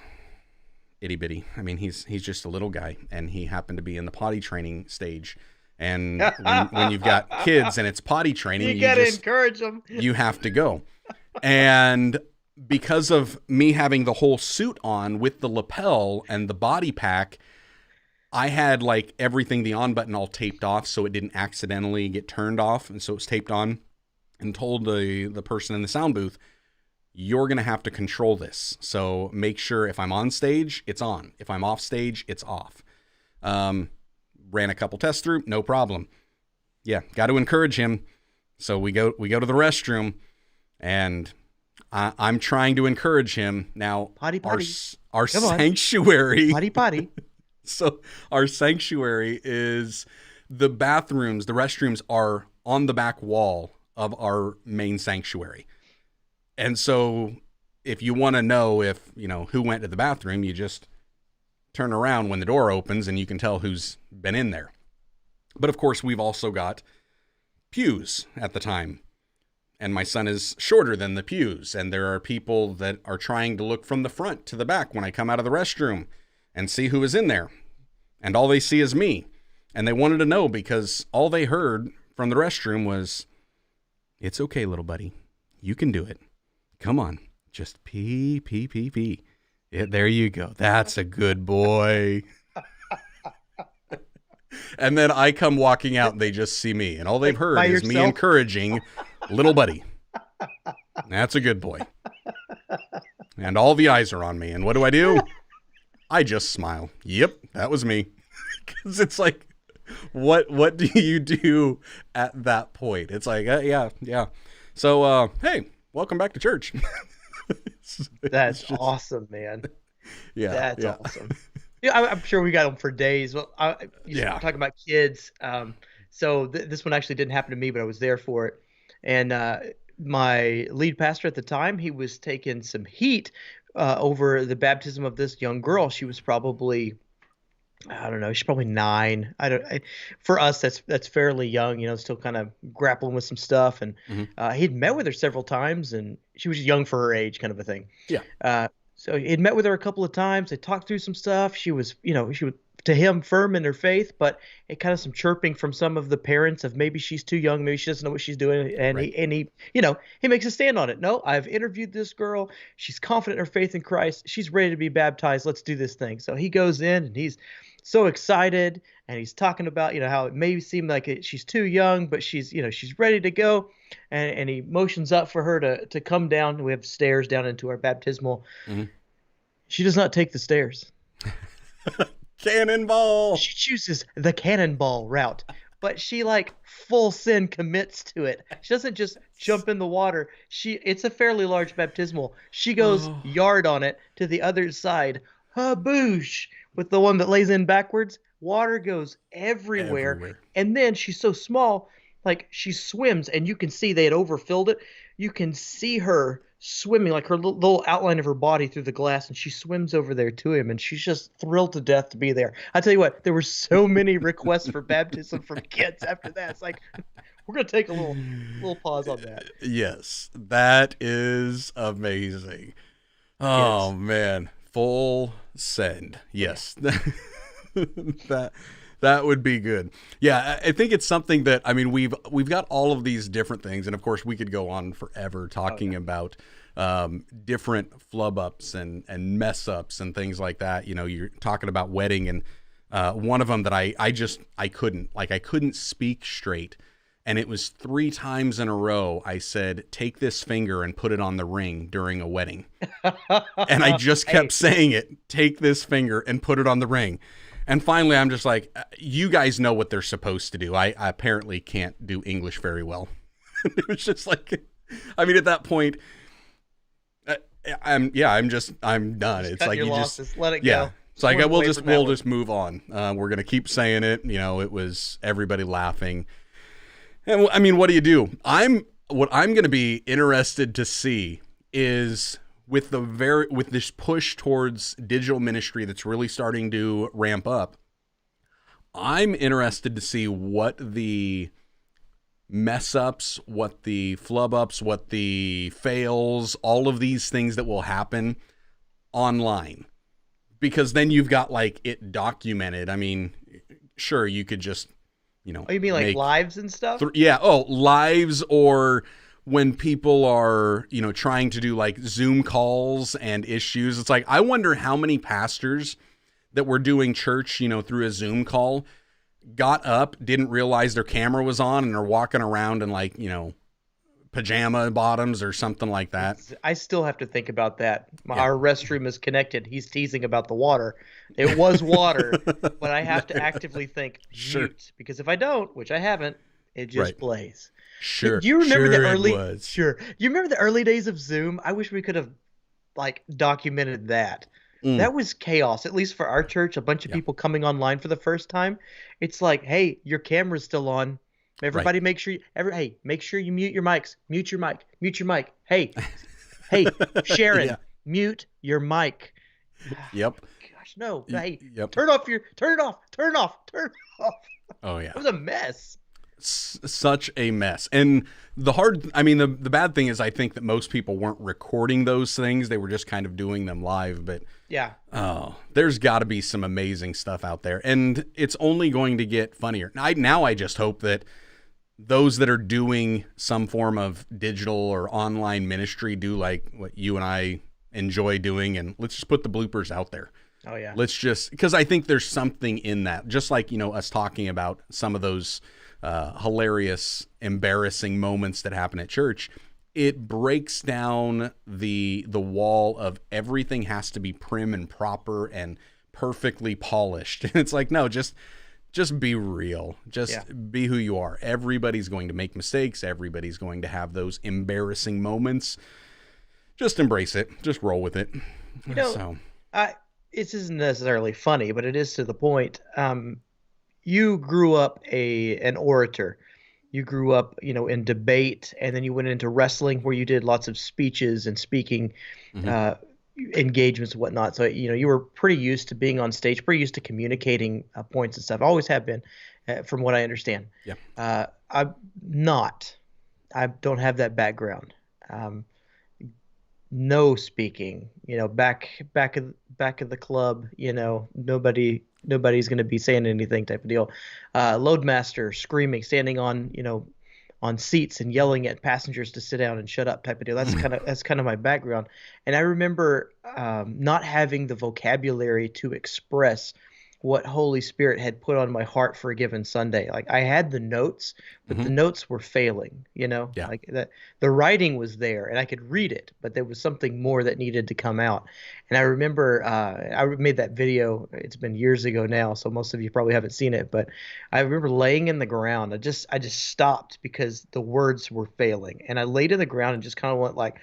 itty bitty. I mean, he's just a little guy, and he happened to be in the potty training stage. And when you've got kids and it's potty training, you got to encourage them. You have to go. And because of me having the whole suit on with the lapel and the body pack, I had like everything, the on button all taped off so it didn't accidentally get turned off. And so it was taped on, and told the person in the sound booth, you're going to have to control this. So make sure if I'm on stage, it's on. If I'm off stage, it's off. Ran a couple tests through, no problem. Yeah, got to encourage him. So we go to the restroom. And I'm trying to encourage him now. Potty. Our sanctuary. Potty. So our sanctuary is the bathrooms. The restrooms are on the back wall of our main sanctuary. And so if you want to know if, who went to the bathroom, you just turn around when the door opens and you can tell who's been in there. But of course, we've also got pews at the time. And my son is shorter than the pews. And there are people that are trying to look from the front to the back when I come out of the restroom and see who is in there. And all they see is me. And they wanted to know because all they heard from the restroom was, "It's okay, little buddy. You can do it. Come on. Just pee, pee, pee, pee. Yeah, there you go. That's a good boy." And then I come walking out and they just see me. And all they've heard is me encouraging little buddy. That's a good boy. And all the eyes are on me. And what do? I just smile. Yep, that was me. Because it's like, what do you do at that point? It's like, yeah. So, hey, welcome back to church. That's just awesome, man. Yeah, that's awesome. Yeah, I'm sure we got them for days. Well, talking about kids. So this one actually didn't happen to me, but I was there for it. And my lead pastor at the time, he was taking some heat over the baptism of this young girl. She was probably, I don't know, she's probably 9. For us, that's fairly young, still kind of grappling with some stuff. And he'd met with her several times, and she was young for her age, kind of a thing. Yeah. So he'd met with her a couple of times. They talked through some stuff. She was, she was to him firm in her faith, but it kind of some chirping from some of the parents of maybe she's too young, maybe she doesn't know what she's doing, and right. he makes a stand on it. No, I've interviewed this girl. She's confident in her faith in Christ. She's ready to be baptized. Let's do this thing. So he goes in and he's so excited, and he's talking about how it may seem like she's too young, but she's she's ready to go, and he motions up for her to come down. We have stairs down into our baptismal. Mm-hmm. She does not take the stairs. Cannonball. She chooses the cannonball route, but she full sin commits to it. She doesn't just jump in the water. It's a fairly large baptismal. She goes yard on it to the other side. Haboosh. With the one that lays in backwards, water goes everywhere. And then she's so small, she swims, and you can see they had overfilled it. You can see her swimming, her little outline of her body through the glass, and she swims over there to him, and she's just thrilled to death to be there. I tell you what, there were so many requests for baptism from kids after that. It's we're going to take a little pause on that. Yes, that is amazing. Oh, yes. Man. Full send. Yes. That would be good. Yeah, I think it's something that, we've got all of these different things, and of course we could go on forever talking about different flub ups and mess ups and things like that. You're talking about wedding, and one of them that I couldn't speak straight. And it was 3 times in a row I said, "Take this finger and put it on the ring" during a wedding. And I just kept saying it, "Take this finger and put it on the ring." And finally, I'm just like, you guys know what they're supposed to do. I apparently can't do English very well. It was just at that point, I'm done. Just it's cut your you losses. Let it go. It's we'll just move on. We're gonna keep saying it. It was everybody laughing. And what do you do? What I'm going to be interested to see is with this push towards digital ministry that's really starting to ramp up. I'm interested to see what the mess ups, what the flub ups, what the fails, all of these things that will happen online, because then you've got it documented. Sure, you could just. Oh, you mean lives and stuff? Lives, or when people are, trying to do Zoom calls and issues. It's I wonder how many pastors that were doing church, through a Zoom call got up, didn't realize their camera was on, and are walking around in pajama bottoms or something like that. I still have to think about that. Our restroom is connected. He's teasing about the water. It was water, but I have to actively think mute, because if I don't, which I haven't, it just plays. Sure. Do you remember the early? Sure. You remember the early days of Zoom? I wish we could have documented that. That was chaos, at least for our church. A bunch of people coming online for the first time. It's hey, your camera's still on. Everybody, make sure make sure you mute your mics. Mute your mic. Mute your mic. Hey, hey, Sharon, mute your mic. Yep. Gosh, no. Hey, yep. turn it off. Turn it off. Oh yeah. It was a mess. Such a mess. And the bad thing is I think that most people weren't recording those things. They were just kind of doing them live. But yeah. Oh, there's got to be some amazing stuff out there. And it's only going to get funnier. Now I just hope that those that are doing some form of digital or online ministry do like what you and I enjoy doing. And let's just put the bloopers out there. Oh, yeah. Because I think there's something in that. Just like, us talking about some of those hilarious, embarrassing moments that happen at church, it breaks down the wall of everything has to be prim and proper and perfectly polished. And it's like, no, just be real. Be who you are. Everybody's going to make mistakes. Everybody's going to have those embarrassing moments. Just embrace it. Just roll with it. This isn't necessarily funny, but it is to the point. You grew up an orator. You grew up, in debate, and then you went into wrestling where you did lots of speeches and speaking engagements and whatnot. So, you were pretty used to being on stage, pretty used to communicating points and stuff. Always have been, from what I understand. Yeah. I'm not. I don't have that background. No speaking, back of the club, nobody's going to be saying anything type of deal. Loadmaster screaming, standing on seats and yelling at passengers to sit down and shut up type of deal. That's kind of my background. And I remember not having the vocabulary to express what Holy Spirit had put on my heart for a given Sunday. Like I had the notes, but the notes were failing, like the writing was there and I could read it, but there was something more that needed to come out. And I remember I made that video. It's been years ago now, so most of you probably haven't seen it, but I remember laying in the ground. I just stopped because the words were failing. And I laid in the ground and just kind of went like,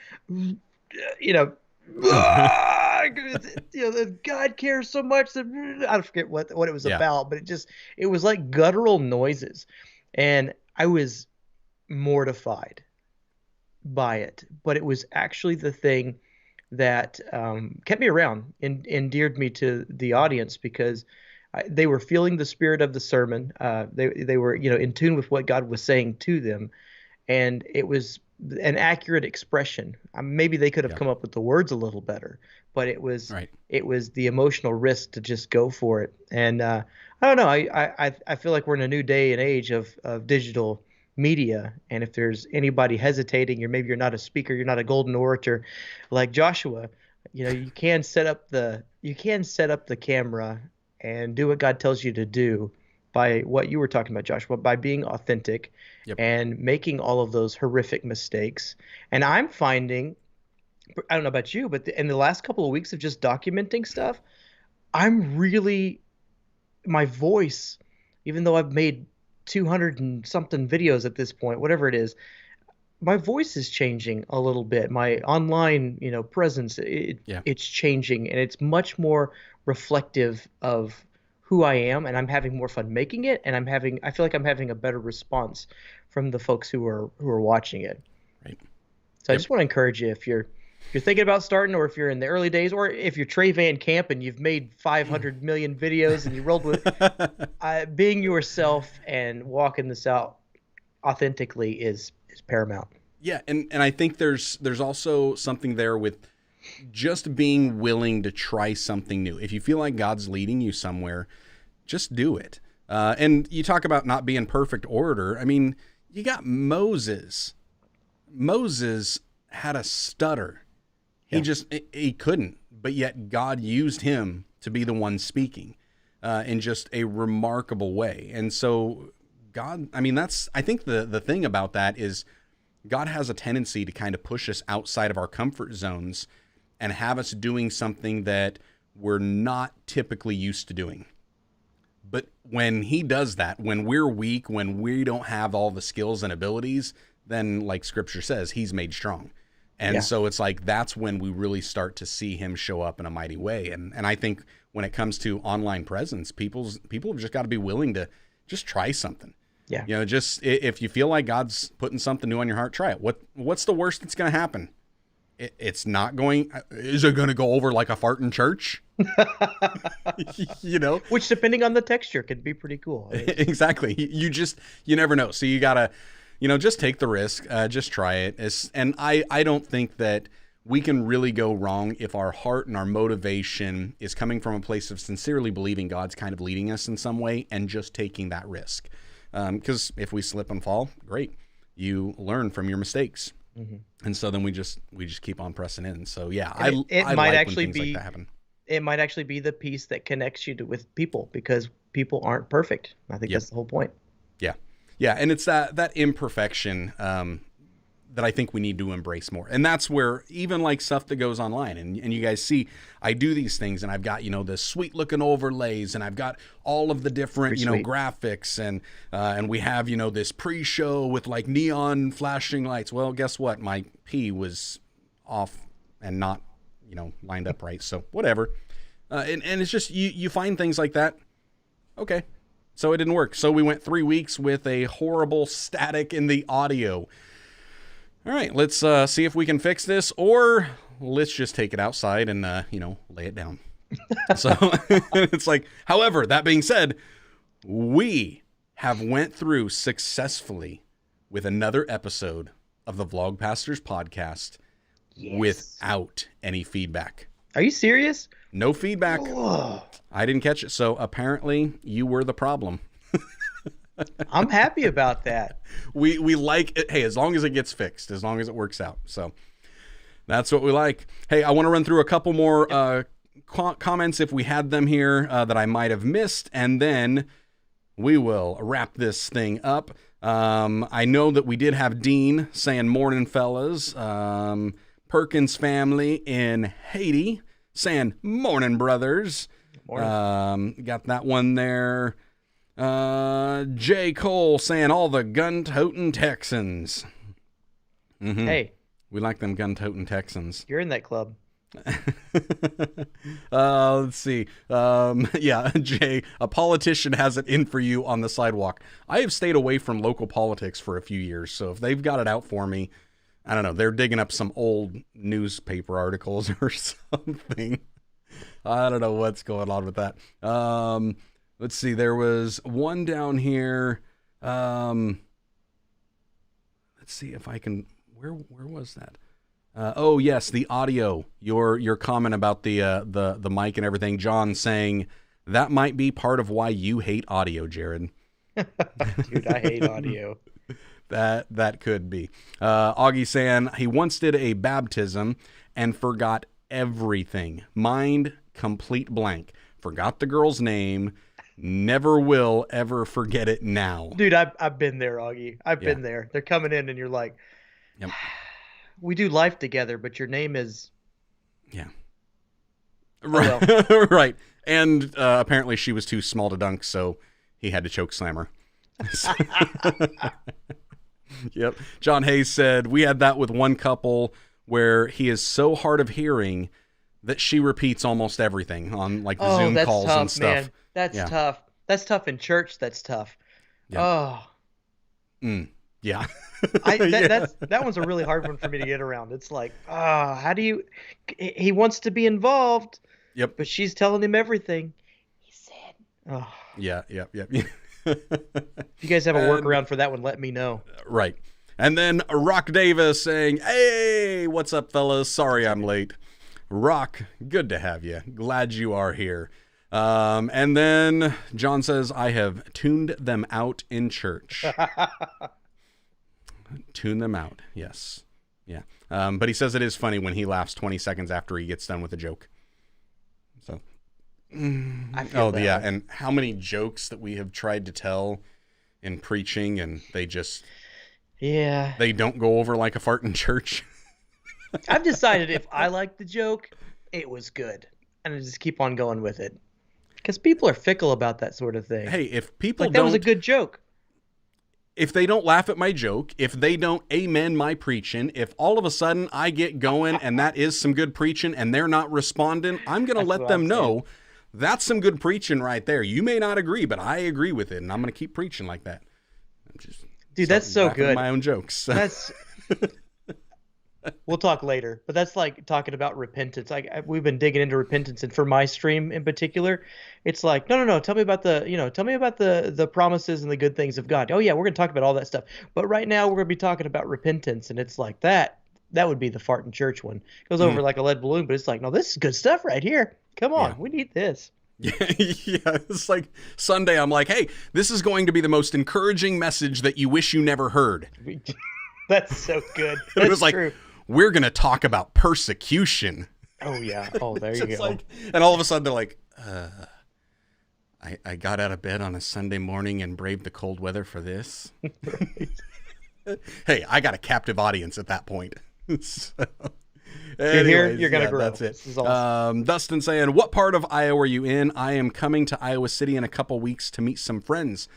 God cares so much that I forget what it was about, but it was like guttural noises, and I was mortified by it. But it was actually the thing that kept me around and endeared me to the audience because they were feeling the spirit of the sermon. They were in tune with what God was saying to them, and it was an accurate expression. Maybe they could have come up with the words a little better, but it was the emotional risk to just go for it. And I don't know. I feel like we're in a new day and age of digital media, and if there's anybody hesitating, or maybe you're not a speaker, you're not a golden orator like Joshua, you can set up the camera and do what God tells you to do by what you were talking about, Joshua, by being authentic and making all of those horrific mistakes. And I'm finding, I don't know about you, but in the last couple of weeks of just documenting stuff, my voice, even though I've made 200 and something videos at this point, whatever it is, my voice is changing a little bit. My online, presence, it's changing, and it's much more reflective of who I am, and I'm having more fun making it, and I feel like I'm having a better response from the folks who are watching it. Right. So I just want to encourage you, if you're thinking about starting, or if you're in the early days, or if you're Trey Van Camp and you've made 500 million videos and you rolled with being yourself and walking this out authentically is paramount. Yeah, and I think there's also something there with just being willing to try something new. If you feel like God's leading you somewhere, just do it. And you talk about not being perfect orator. I mean, you got Moses. Moses had a stutter. He couldn't, but yet God used him to be the one speaking in just a remarkable way. And so God, I think the thing about that is God has a tendency to kind of push us outside of our comfort zones and have us doing something that we're not typically used to doing. But when he does that, when we're weak, when we don't have all the skills and abilities, then like scripture says, he's made strong. And so it's like, that's when we really start to see him show up in a mighty way. And I think when it comes to online presence, people have just got to be willing to just try something. Yeah. You know, just if you feel like God's putting something new on your heart, try it. What's the worst that's going to happen? It's not going. Is it going to go over like a fart in church? You know, which depending on the texture could be pretty cool. Exactly. You never know. So you gotta, just take the risk. Just try it. And I don't think that we can really go wrong if our heart and our motivation is coming from a place of sincerely believing God's kind of leading us in some way and just taking that risk. Because if we slip and fall, great. You learn from your mistakes. Mm-hmm. And so then we just keep on pressing in. So yeah, I might like actually when things like that happen. It might actually be the piece that connects you with people, because people aren't perfect. I think that's the whole point. Yeah. Yeah. And it's that imperfection that I think we need to embrace more. And that's where even like stuff that goes online and you guys see, I do these things and I've got, the sweet looking overlays and I've got all of the different, graphics and we have, this pre-show with like neon flashing lights. Well, guess what? My P was off and not, lined up right. So whatever. And it's just, you find things like that. Okay. So it didn't work. So we went 3 weeks with a horrible static in the audio. All right, let's see if we can fix this, or let's just take it outside and, lay it down. So it's like, however, that being said, we have went through successfully with another episode of the Vlog Pastors podcast without any feedback. Are you serious? No feedback. Whoa. I didn't catch it. So apparently you were the problem. I'm happy about that. We like it. Hey, as long as it gets fixed, as long as it works out. So that's what we like. Hey, I want to run through a couple more comments if we had them here that I might have missed, and then we will wrap this thing up. I know that we did have Dean saying morning fellas. Perkins family in Haiti saying morning brothers. Morning. Got that one there. J. Cole saying all the gun-toting Texans. Mm-hmm. Hey. We like them gun-toting Texans. You're in that club. Let's see. Yeah, Jay, a politician has it in for you on the sidewalk. I have stayed away from local politics for a few years, so if they've got it out for me, I don't know, they're digging up some old newspaper articles or something. I don't know what's going on with that. Let's see. There was one down here. Let's see if I can. Where was that? Oh yes, the audio. Your comment about the mic and everything. John saying that might be part of why you hate audio, Jarrod. Dude, I hate audio. That could be. Augie saying he once did a baptism and forgot everything. Mind complete blank. Forgot the girl's name. Never will ever forget it now. Dude, I've been there, Augie. I've been there. They're coming in and you're like, yep. We do life together, but your name is. Yeah. Right. Oh, well. Right. And apparently she was too small to dunk, so he had to choke slam her. Yep. John Hayes said, we had that with one couple where he is so hard of hearing that she repeats almost everything on like the Zoom calls tough, and stuff. Man. That's tough. That's tough in church. That's tough. Yeah. Oh. Yeah. That one's a really hard one for me to get around. It's like, how do you? He wants to be involved. Yep. But she's telling him everything. He said. Oh. Yeah. Yep. If you guys have a workaround for that one, let me know. Right. And then Rock Davis saying, hey, what's up, fellas? Sorry I'm late. Rock, good to have you. Glad you are here. And then John says, I have tuned them out in church. Tune them out. Yes. Yeah. But he says it is funny when he laughs 20 seconds after he gets done with a joke. So. I feel that yeah. way. And how many jokes that we have tried to tell in preaching and they just. Yeah. They don't go over like a fart in church. I've decided if I like the joke, it was good. And I just keep on going with it. Because people are fickle about that sort of thing. Hey, if people that was a good joke. If they don't laugh at my joke, if they don't amen my preaching, if all of a sudden I get going and that is some good preaching and they're not responding, I'm going to let them know that's some good preaching right there. You may not agree, but I agree with it, and I'm going to keep preaching like that. Dude, that's so good. My own jokes. That's. We'll talk later, but that's like talking about repentance. We've been digging into repentance, and for my stream in particular, it's like, no. Tell me about the promises and the good things of God. Oh yeah, we're gonna talk about all that stuff. But right now we're gonna be talking about repentance, and it's like that. That would be the fart in church one. Goes over like a lead balloon, but it's like, no, this is good stuff right here. Come on, we need this. Yeah, it's like Sunday. I'm like, hey, this is going to be the most encouraging message that you wish you never heard. That's so good. That's it was like, true. We're going to talk about persecution. Oh, yeah. Oh, there you go. And all of a sudden they're like, I got out of bed on a Sunday morning and braved the cold weather for this. Hey, I got a captive audience at that point. So, anyways, you're here, you're going to grow. That's it. This is awesome. Dustin saying, what part of Iowa are you in? I am coming to Iowa City in a couple weeks to meet some friends.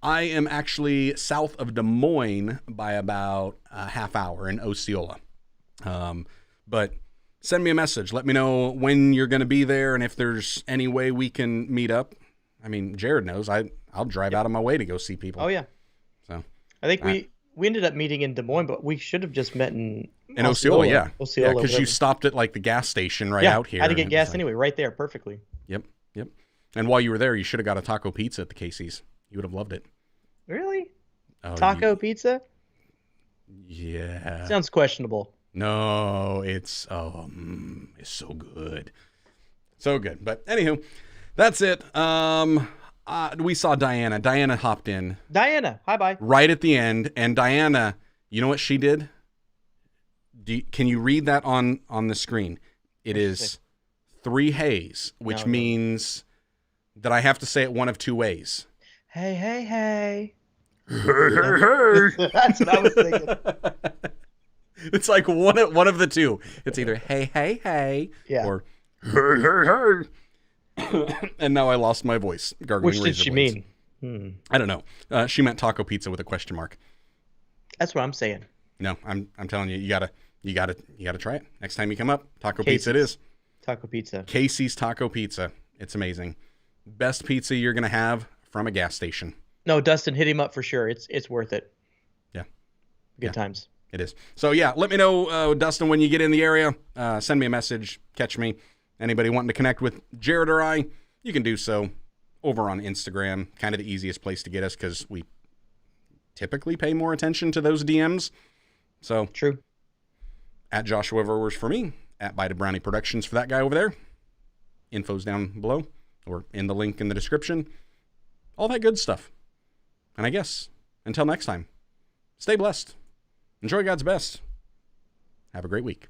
I am actually south of Des Moines by about a half hour in Osceola. But send me a message. Let me know when you're going to be there and if there's any way we can meet up. I mean, Jarrod knows I'll drive out of my way to go see people. Oh yeah. So I think we ended up meeting in Des Moines, but we should have just met in Osceola. Yeah. Osceola, because you stopped at like the gas station out here. I had to get gas anyway, right there, perfectly. Yep. And while you were there, you should have got a taco pizza at the Casey's. You would have loved it. Really? Oh, taco pizza? Yeah. Sounds questionable. No, it's so good. So good. But anywho, that's it. We saw Diana. Diana hopped in. Diana, hi-bye. Right at the end. And Diana, you know what she did? Can you read that on the screen? It is 3 hays, which means that I have to say it one of 2 ways. Hey, hey, hey. That's what I was thinking. It's like one of the 2. It's either hey, hey, hey, or hey, hey, hey. And now I lost my voice. Which did she mean? I don't know. She meant taco pizza with a question mark. That's what I'm saying. No, I'm telling you, you gotta try it next time you come up. Taco pizza it is. Taco pizza. Casey's Taco Pizza. It's amazing. Best pizza you're gonna have from a gas station. No, Dustin, hit him up for sure. It's worth it. Yeah. Good times. It is. So, yeah, let me know, Dustin, when you get in the area. Send me a message. Catch me. Anybody wanting to connect with Jarrod or I, you can do so over on Instagram. Kind of the easiest place to get us because we typically pay more attention to those DMs. So, true. At Joshua Verwers for me. At Bite Brownie Productions for that guy over there. Info's down below or in the link in the description. All that good stuff. And I guess, until next time, stay blessed. Enjoy God's best. Have a great week.